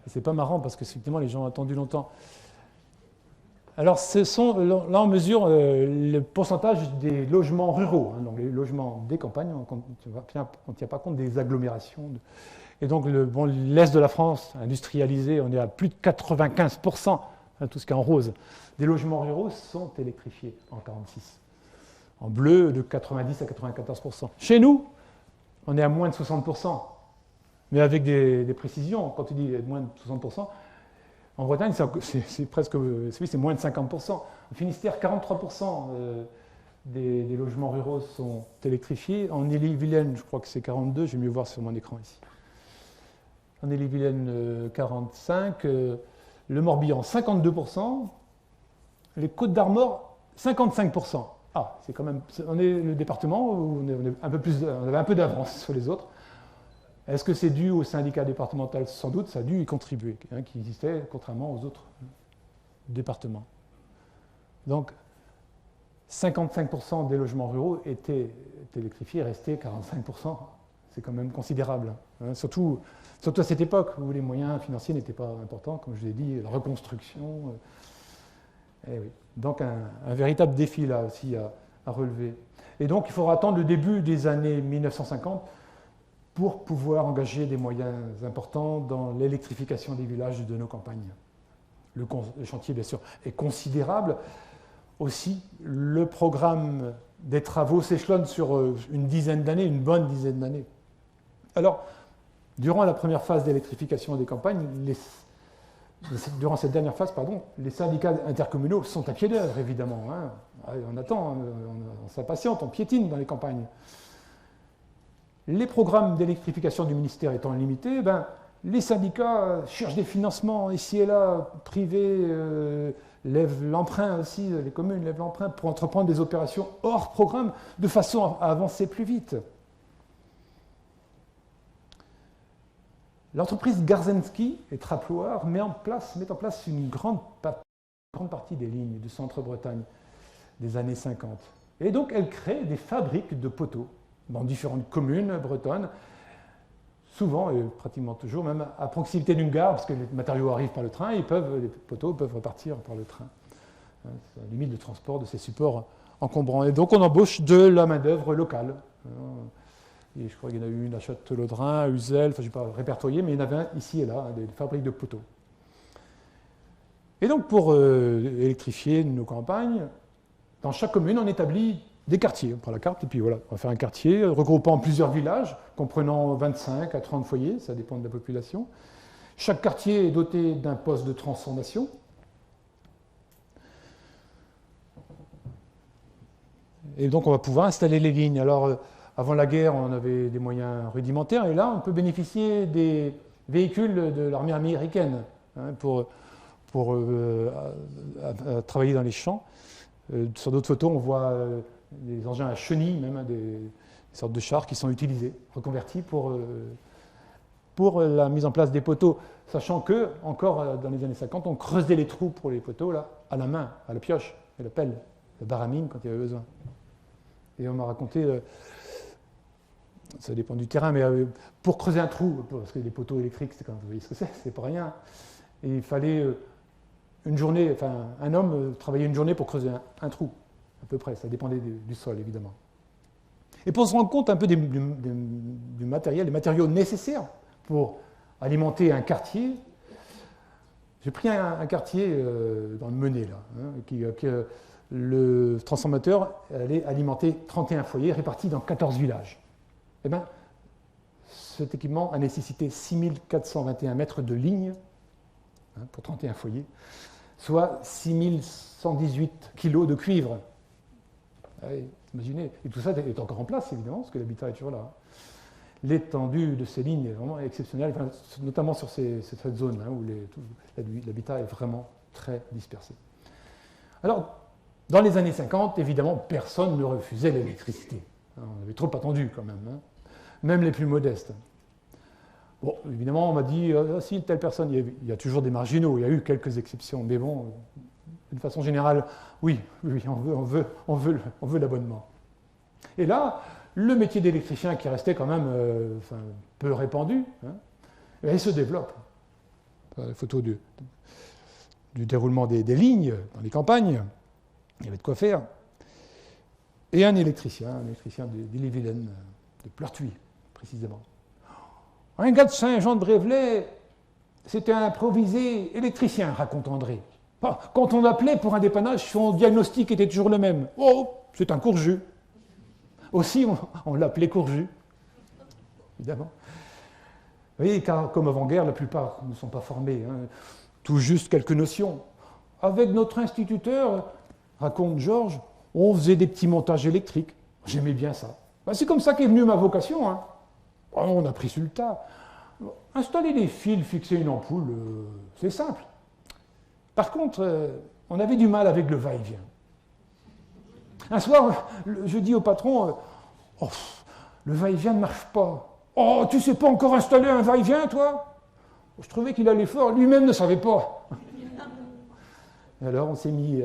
C'est pas marrant parce que effectivement les gens ont attendu longtemps. Alors, là on mesure le pourcentage des logements ruraux, donc les logements des campagnes, on ne tient pas compte des agglomérations. Et donc, l'Est de la France, industrialisé, on est à plus de 95%, tout ce qui est en rose, des logements ruraux sont électrifiés en 1946. En bleu, de 90 à 94%. Chez nous, on est à moins de 60%, mais avec des précisions. Quand tu dis moins de 60%, en Bretagne, c'est moins de 50%. En Finistère, 43% des logements ruraux sont électrifiés. En Ille-et-Vilaine, je crois que c'est 42%, je vais mieux voir sur mon écran ici. En Ille-et-Vilaine, 45%, le Morbihan, 52%, les Côtes d'Armor, 55%. Ah, c'est quand même, on est le département où on avait un peu d'avance sur les autres. Est-ce que c'est dû au syndicat départemental? Sans doute, ça a dû y contribuer, hein, qui existait contrairement aux autres départements. Donc, 55% des logements ruraux étaient électrifiés, restaient 45%. C'est quand même considérable, hein, surtout à cette époque où les moyens financiers n'étaient pas importants, comme je vous l'ai dit, la reconstruction. Oui. Donc un véritable défi là aussi à relever. Et donc il faudra attendre le début des années 1950 pour pouvoir engager des moyens importants dans l'électrification des villages de nos campagnes. Le chantier, bien sûr, est considérable. Aussi, le programme des travaux s'échelonne sur une dizaine d'années, une bonne dizaine d'années. Alors, durant la première phase d'électrification des campagnes, durant cette dernière phase, les syndicats intercommunaux sont à pied d'œuvre, évidemment. Hein. On attend, on s'impatiente, on piétine dans les campagnes. Les programmes d'électrification du ministère étant limités, les syndicats cherchent des financements ici et là, privés, lèvent l'emprunt aussi, les communes lèvent l'emprunt pour entreprendre des opérations hors programme de façon à avancer plus vite. L'entreprise Garzenski et Traploir met en place une grande partie des lignes du centre-Bretagne des années 50. Et donc elle crée des fabriques de poteaux dans différentes communes bretonnes, souvent et pratiquement toujours, même à proximité d'une gare, parce que les matériaux arrivent par le train, les poteaux peuvent repartir par le train. Ça limite le transport de ces supports encombrants. Et donc on embauche de la main-d'œuvre locale. Et je crois qu'il y en a eu une à Châtellerault, à Uzel, enfin je ne vais pas répertorier, mais il y en avait un ici et là, des fabriques de poteaux. Et donc pour électrifier nos campagnes, dans chaque commune, on établit des quartiers. On prend la carte et puis voilà, on va faire un quartier regroupant plusieurs villages, comprenant 25 à 30 foyers, ça dépend de la population. Chaque quartier est doté d'un poste de transformation. Et donc on va pouvoir installer les lignes. Alors avant la guerre, on avait des moyens rudimentaires et là on peut bénéficier des véhicules de l'armée américaine pour travailler dans les champs. Sur d'autres photos, on voit des engins à chenilles, même des sortes de chars qui sont utilisés, reconvertis pour la mise en place des poteaux, sachant que, encore dans les années 50, on creusait les trous pour les poteaux là, à la main, à la pioche, à la pelle, la baramine quand il y avait besoin. Et on m'a raconté, ça dépend du terrain, mais pour creuser un trou, parce que les poteaux électriques, c'est quand vous voyez ce que c'est pas rien, et il fallait une journée, enfin un homme travaillait une journée pour creuser un trou, à peu près, ça dépendait du sol évidemment. Et pour se rendre compte un peu du matériel, des matériaux nécessaires pour alimenter un quartier, j'ai pris un quartier dans le Menet, là, le transformateur allait alimenter 31 foyers répartis dans 14 villages. Eh bien, cet équipement a nécessité 6421 mètres de ligne pour 31 foyers, soit 6118 kilos de cuivre. Allez, imaginez. Et tout ça est encore en place, évidemment, parce que l'habitat est toujours là. L'étendue de ces lignes est vraiment exceptionnelle, notamment sur cette zone où l'habitat est vraiment très dispersé. Alors, dans les années 50, évidemment, personne ne refusait l'électricité. On avait trop attendu quand même, même les plus modestes. Bon, évidemment, on m'a dit, si telle personne, il y a toujours des marginaux, il y a eu quelques exceptions, mais bon, d'une façon générale, oui, on veut l'abonnement. Et là, le métier d'électricien qui restait quand même peu répandu, il se développe. La photo du déroulement des lignes dans les campagnes, il y avait de quoi faire. Et un électricien d'Ille-et-Vilaine, de Pleurtuis, précisément. Un gars de Saint-Jean-de-Brévelay, c'était un improvisé électricien, raconte André. Quand on appelait pour un dépannage, son diagnostic était toujours le même. Oh, c'est un courjus. Aussi, on l'appelait courjus, évidemment. Vous voyez, car comme avant-guerre, la plupart ne sont pas formés, tout juste quelques notions. Avec notre instituteur, raconte Georges, on faisait des petits montages électriques. J'aimais bien ça. C'est comme ça qu'est venue ma vocation. On a pris sur le tas. Installer des fils, fixer une ampoule, c'est simple. Par contre, on avait du mal avec le va-et-vient. Un soir, je dis au patron, oh, le va-et-vient ne marche pas. Oh, tu sais pas encore installer un va-et-vient, toi? Je trouvais qu'il allait fort, lui-même ne savait pas. Et alors on s'est mis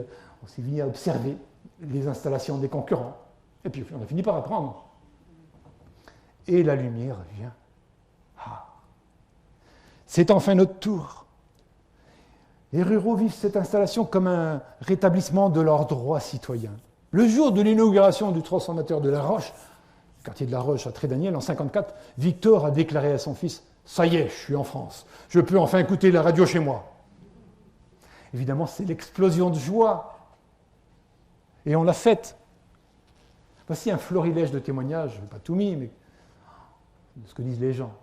à observer les installations des concurrents. Et puis on a fini par apprendre. Et la lumière vient. Ah. C'est enfin notre tour. Les ruraux vivent cette installation comme un rétablissement de leurs droits citoyens. Le jour de l'inauguration du transformateur de La Roche, le quartier de La Roche à Trédaniel, en 1954, Victor a déclaré à son fils « Ça y est, je suis en France, je peux enfin écouter la radio chez moi ». Évidemment, c'est l'explosion de joie. Et on l'a faite. Voici un florilège de témoignages, je ne vais pas tout mis, mais de ce que disent les gens.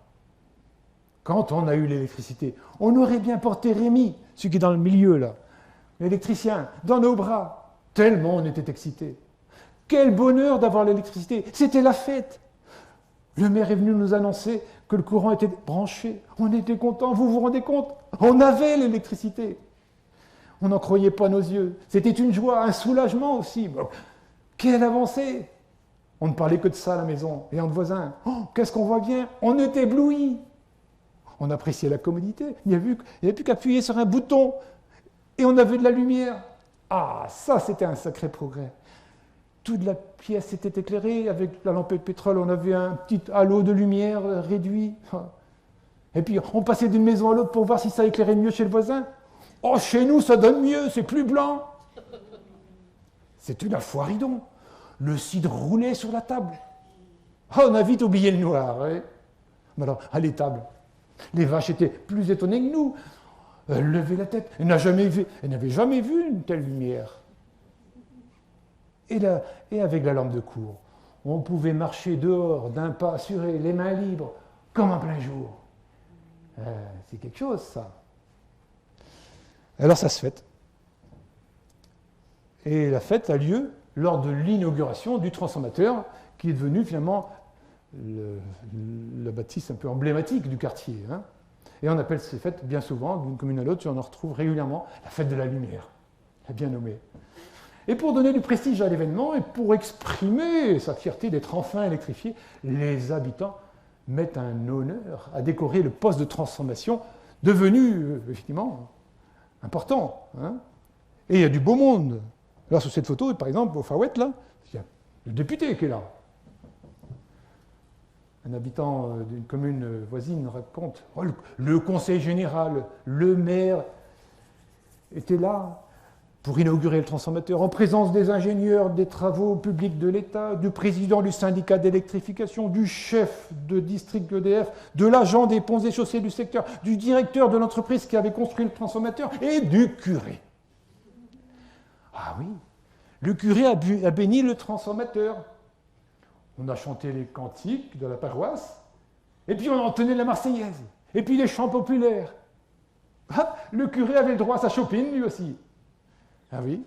Quand on a eu l'électricité, on aurait bien porté Rémi, celui qui est dans le milieu là, l'électricien, dans nos bras, tellement on était excités. Quel bonheur d'avoir l'électricité, c'était la fête. Le maire est venu nous annoncer que le courant était branché. On était contents, vous vous rendez compte? On avait l'électricité. On n'en croyait pas nos yeux. C'était une joie, un soulagement aussi. Quelle avancée! On ne parlait que de ça à la maison et entre voisins. Oh, qu'est-ce qu'on voit bien! On était éblouis. On appréciait la commodité. Il n'y avait plus qu'appuyer sur un bouton et on avait de la lumière. Ah, ça, c'était un sacré progrès. Toute la pièce était éclairée. Avec la lampe de pétrole, on avait un petit halo de lumière réduit. Et puis, on passait d'une maison à l'autre pour voir si ça éclairait mieux chez le voisin. Oh, chez nous, ça donne mieux, c'est plus blanc. C'était la foiridon. Le cidre roulait sur la table. Oh, on a vite oublié le noir. Ouais. Mais alors, à l'étable, les vaches étaient plus étonnées que nous. Elles levaient la tête. Elles n'avaient jamais vu une telle lumière. Et avec la lampe de cour, on pouvait marcher dehors d'un pas assuré, les mains libres, comme en plein jour. C'est quelque chose, ça. Alors ça se fête. Et la fête a lieu lors de l'inauguration du transformateur, qui est devenu finalement la bâtisse un peu emblématique du quartier. Hein. Et on appelle ces fêtes bien souvent, d'une commune à l'autre, on en retrouve régulièrement, la fête de la lumière, la bien nommée. Et pour donner du prestige à l'événement et pour exprimer sa fierté d'être enfin électrifié, les habitants mettent un honneur à décorer le poste de transformation devenu, effectivement, important. Hein. Et il y a du beau monde. Là, sur cette photo, par exemple, au Far West, là, il y a le député qui est là. Un habitant d'une commune voisine raconte oh, le conseil général, le maire était là pour inaugurer le transformateur, en présence des ingénieurs des travaux publics de l'État, du président du syndicat d'électrification, du chef de district EDF, de l'agent des ponts et chaussées du secteur, du directeur de l'entreprise qui avait construit le transformateur et du curé. Ah oui, le curé a béni le transformateur. On a chanté les cantiques de la paroisse, et puis on a entonné la Marseillaise, et puis les chants populaires. Ah, le curé avait le droit à sa chopine, lui aussi. Ah oui.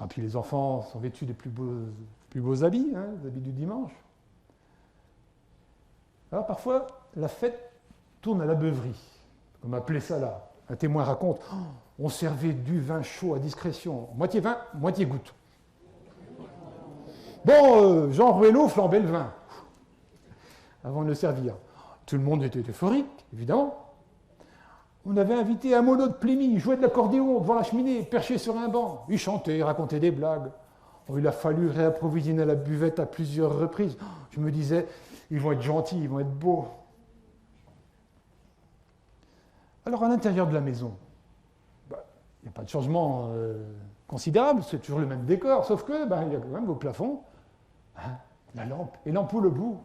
Ah, puis les enfants sont vêtus des plus beaux habits, hein, les habits du dimanche. Alors parfois, la fête tourne à la beuverie, comme appelait ça là. Un témoin raconte, oh, on servait du vin chaud à discrétion, moitié vin, moitié goutte. Bon, Jean Ruello flambait le vin, avant de le servir. Tout le monde était euphorique, évidemment. On avait invité un mono de Plémy, il jouait de l'accordéon devant la cheminée, perché sur un banc. Il chantait, il racontait des blagues. Oh, il a fallu réapprovisionner la buvette à plusieurs reprises. Je me disais, ils vont être gentils, ils vont être beaux. Alors, à l'intérieur de la maison, il n'y a pas de changement considérable, c'est toujours le même décor, sauf que il y a quand même au plafond la lampe et l'ampoule au bout.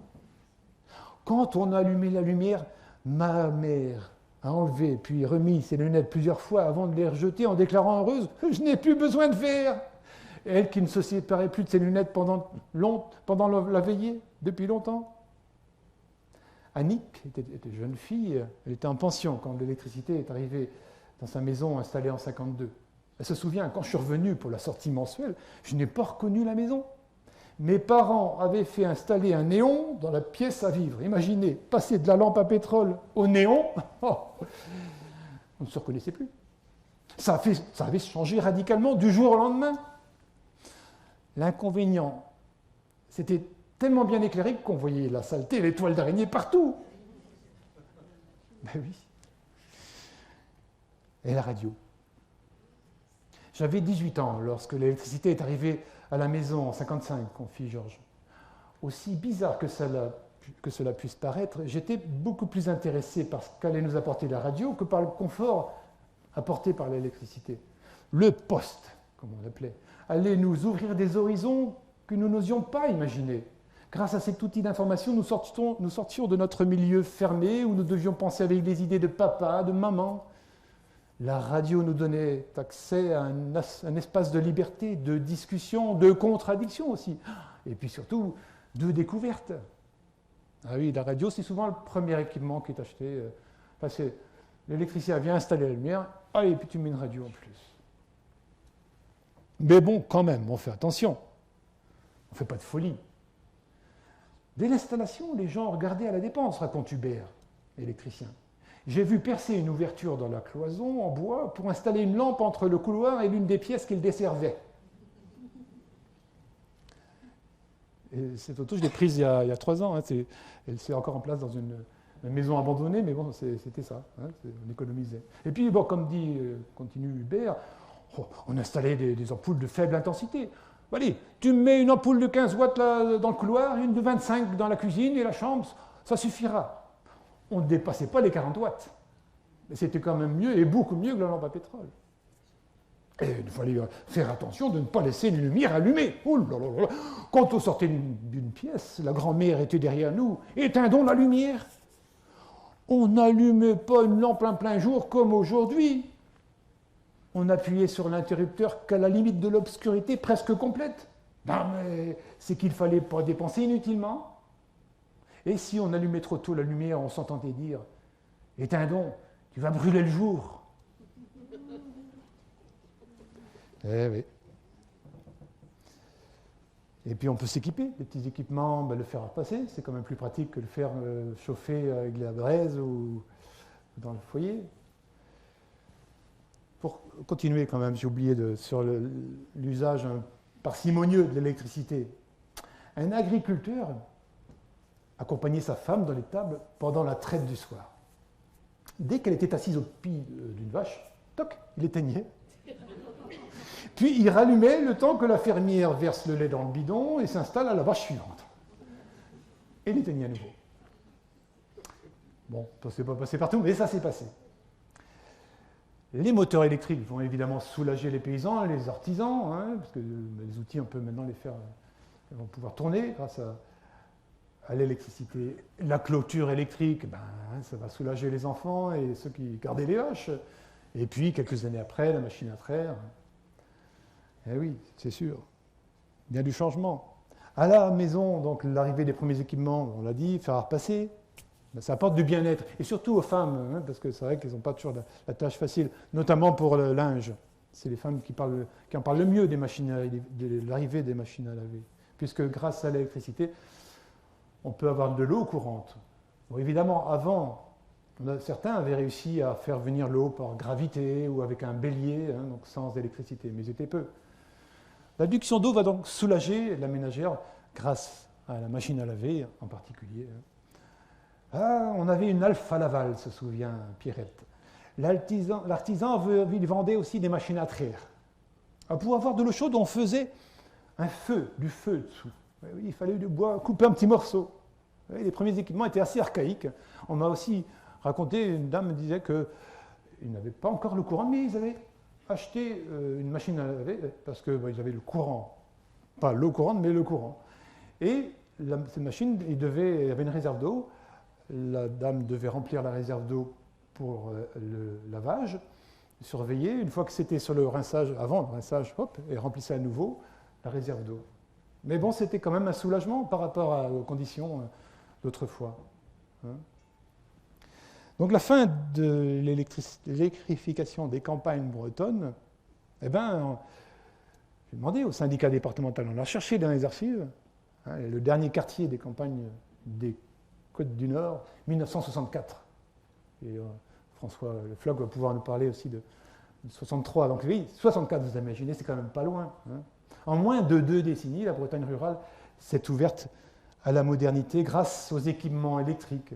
Quand on a allumé la lumière, ma mère a enlevé puis remis ses lunettes plusieurs fois avant de les rejeter en déclarant heureuse « Je n'ai plus besoin de verre !» Elle qui ne se séparait plus de ses lunettes pendant la veillée, depuis longtemps. Annick était jeune fille, elle était en pension quand l'électricité est arrivée dans sa maison installée en 1952. Elle se souvient, quand je suis revenu pour la sortie mensuelle, je n'ai pas reconnu la maison. Mes parents avaient fait installer un néon dans la pièce à vivre. Imaginez, passer de la lampe à pétrole au néon, oh, on ne se reconnaissait plus. Ça avait changé radicalement du jour au lendemain. L'inconvénient, c'était tellement bien éclairé qu'on voyait la saleté, les toiles d'araignée partout. Ben oui. Et la radio. J'avais 18 ans lorsque l'électricité est arrivée à la maison en 1955, confie Georges. Aussi bizarre que cela puisse paraître, j'étais beaucoup plus intéressé par ce qu'allait nous apporter la radio que par le confort apporté par l'électricité. Le poste, comme on l'appelait, allait nous ouvrir des horizons que nous n'osions pas imaginer. Grâce à cet outil d'information, nous sortions de notre milieu fermé où nous devions penser avec les idées de papa, de maman. La radio nous donnait accès à un espace de liberté, de discussion, de contradiction aussi. Et puis surtout, de découverte. Ah oui, la radio, c'est souvent le premier équipement qui est acheté. Parce que l'électricien vient installer la lumière, et puis tu mets une radio en plus. Mais bon, quand même, on fait attention. On ne fait pas de folie. Dès l'installation, les gens regardaient à la dépense, raconte Hubert, électricien. J'ai vu percer une ouverture dans la cloison en bois pour installer une lampe entre le couloir et l'une des pièces qu'il desservait. Et cette photo, je l'ai prise il y a 3 ans. Hein, elle est encore en place dans une maison abandonnée, mais bon, c'était ça. Hein, on économisait. Et puis, bon, comme dit, continue Hubert, on installait des ampoules de faible intensité. Allez, tu mets une ampoule de 15 watts là, dans le couloir, une de 25 dans la cuisine et la chambre, ça suffira. On ne dépassait pas les 40 watts. Mais c'était quand même mieux, et beaucoup mieux que la lampe à pétrole. Et il fallait faire attention de ne pas laisser une lumière allumée. Oh là là là. Quand on sortait d'une pièce, la grand-mère était derrière nous. Éteins donc la lumière. On n'allumait pas une lampe en plein jour comme aujourd'hui. On appuyait sur l'interrupteur qu'à la limite de l'obscurité presque complète. Non, mais c'est qu'il ne fallait pas dépenser inutilement. Et si on allumait trop tôt la lumière, on s'entendait dire « Éteins donc, tu vas brûler le jour ». Eh oui. Et puis on peut s'équiper, les petits équipements, le fer à repasser, c'est quand même plus pratique que le faire chauffer avec la braise ou dans le foyer. Pour continuer quand même, j'ai oublié sur l'usage parcimonieux de l'électricité. Un agriculteur accompagnait sa femme dans l'étable pendant la traite du soir. Dès qu'elle était assise au pied d'une vache, toc, il éteignait. Puis il rallumait le temps que la fermière verse le lait dans le bidon et s'installe à la vache suivante. Et il éteignait à nouveau. Bon, ça ne s'est pas passé partout, mais ça s'est passé. Les moteurs électriques vont évidemment soulager les paysans, les artisans, hein, parce que les outils, on peut maintenant les faire, ils vont pouvoir tourner grâce à l'électricité. La clôture électrique, ça va soulager les enfants et ceux qui gardaient les vaches. Et puis, quelques années après, la machine à traire. Eh oui, c'est sûr. Il y a du changement. À la maison, donc l'arrivée des premiers équipements, on l'a dit, fer à repasser, ça apporte du bien-être. Et surtout aux femmes, hein, parce que c'est vrai qu'elles n'ont pas toujours la tâche facile, notamment pour le linge. C'est les femmes qui en parlent le mieux de l'arrivée des machines à laver. Puisque grâce à l'électricité, on peut avoir de l'eau courante. Bon, évidemment, avant, certains avaient réussi à faire venir l'eau par gravité ou avec un bélier, hein, donc sans électricité, mais ils étaient peu. L'adduction d'eau va donc soulager la ménagère grâce à la machine à laver en particulier. Ah, on avait une Alpha Laval, se souvient Pierrette. L'artisan il vendait aussi des machines à traire. Pour avoir de l'eau chaude, on faisait du feu dessous. Il fallait du bois, couper un petit morceau. Les premiers équipements étaient assez archaïques. On m'a aussi raconté, une dame me disait qu'ils n'avaient pas encore le courant, mais ils avaient acheté une machine à laver parce qu'ils avaient le courant. Pas l'eau courante, mais le courant. Et cette machine, il y avait une réserve d'eau. La dame devait remplir la réserve d'eau pour le lavage, surveiller. Une fois que c'était sur le rinçage, avant le rinçage, hop, et remplissait à nouveau la réserve d'eau. Mais bon, c'était quand même un soulagement par rapport aux conditions d'autrefois. Hein. Donc la fin de l'électrification des campagnes bretonnes, j'ai demandé au syndicat départemental, on a cherché dans les archives, hein, le dernier quartier des campagnes des Côtes du Nord, 1964. Et François Le Floch va pouvoir nous parler aussi de 63, donc oui, 64, vous imaginez, c'est quand même pas loin. Hein. En moins de 2 décennies, la Bretagne rurale s'est ouverte à la modernité grâce aux équipements électriques.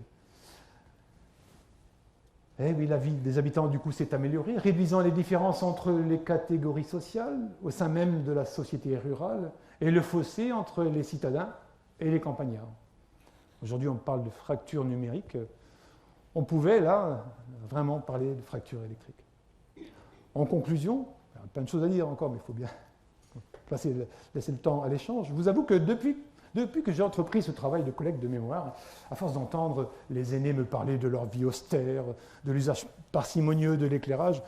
Eh oui, la vie des habitants, du coup, s'est améliorée, réduisant les différences entre les catégories sociales au sein même de la société rurale et le fossé entre les citadins et les campagnards. Aujourd'hui, on parle de fracture numérique. On pouvait, là, vraiment parler de fracture électrique. En conclusion, il y a plein de choses à dire encore, mais il faut bien laisser le temps à l'échange. Je vous avoue que depuis que j'ai entrepris ce travail de collecte de mémoire, à force d'entendre les aînés me parler de leur vie austère, de l'usage parcimonieux de l'éclairage,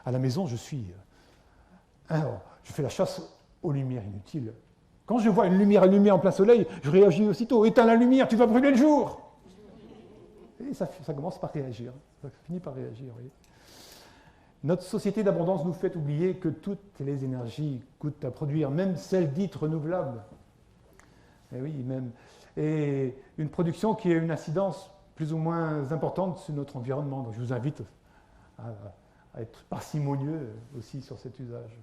à la maison, je fais la chasse aux lumières inutiles. Quand je vois une lumière allumée en plein soleil, je réagis aussitôt. Éteins la lumière, tu vas brûler le jour. Et ça commence par réagir. Ça finit par réagir, vous voyez. Notre société d'abondance nous fait oublier que toutes les énergies coûtent à produire, même celles dites renouvelables. Et oui, même. Et une production qui a une incidence plus ou moins importante sur notre environnement. Donc je vous invite à être parcimonieux aussi sur cet usage.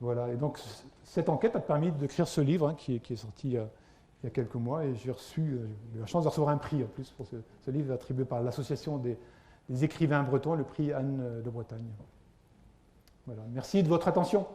Voilà. Et donc cette enquête a permis d'écrire ce livre hein, qui est sorti il y a quelques mois et j'ai eu la chance de recevoir un prix en plus pour ce livre attribué par l'association des écrivains bretons, le prix Anne de Bretagne. Voilà. Merci de votre attention.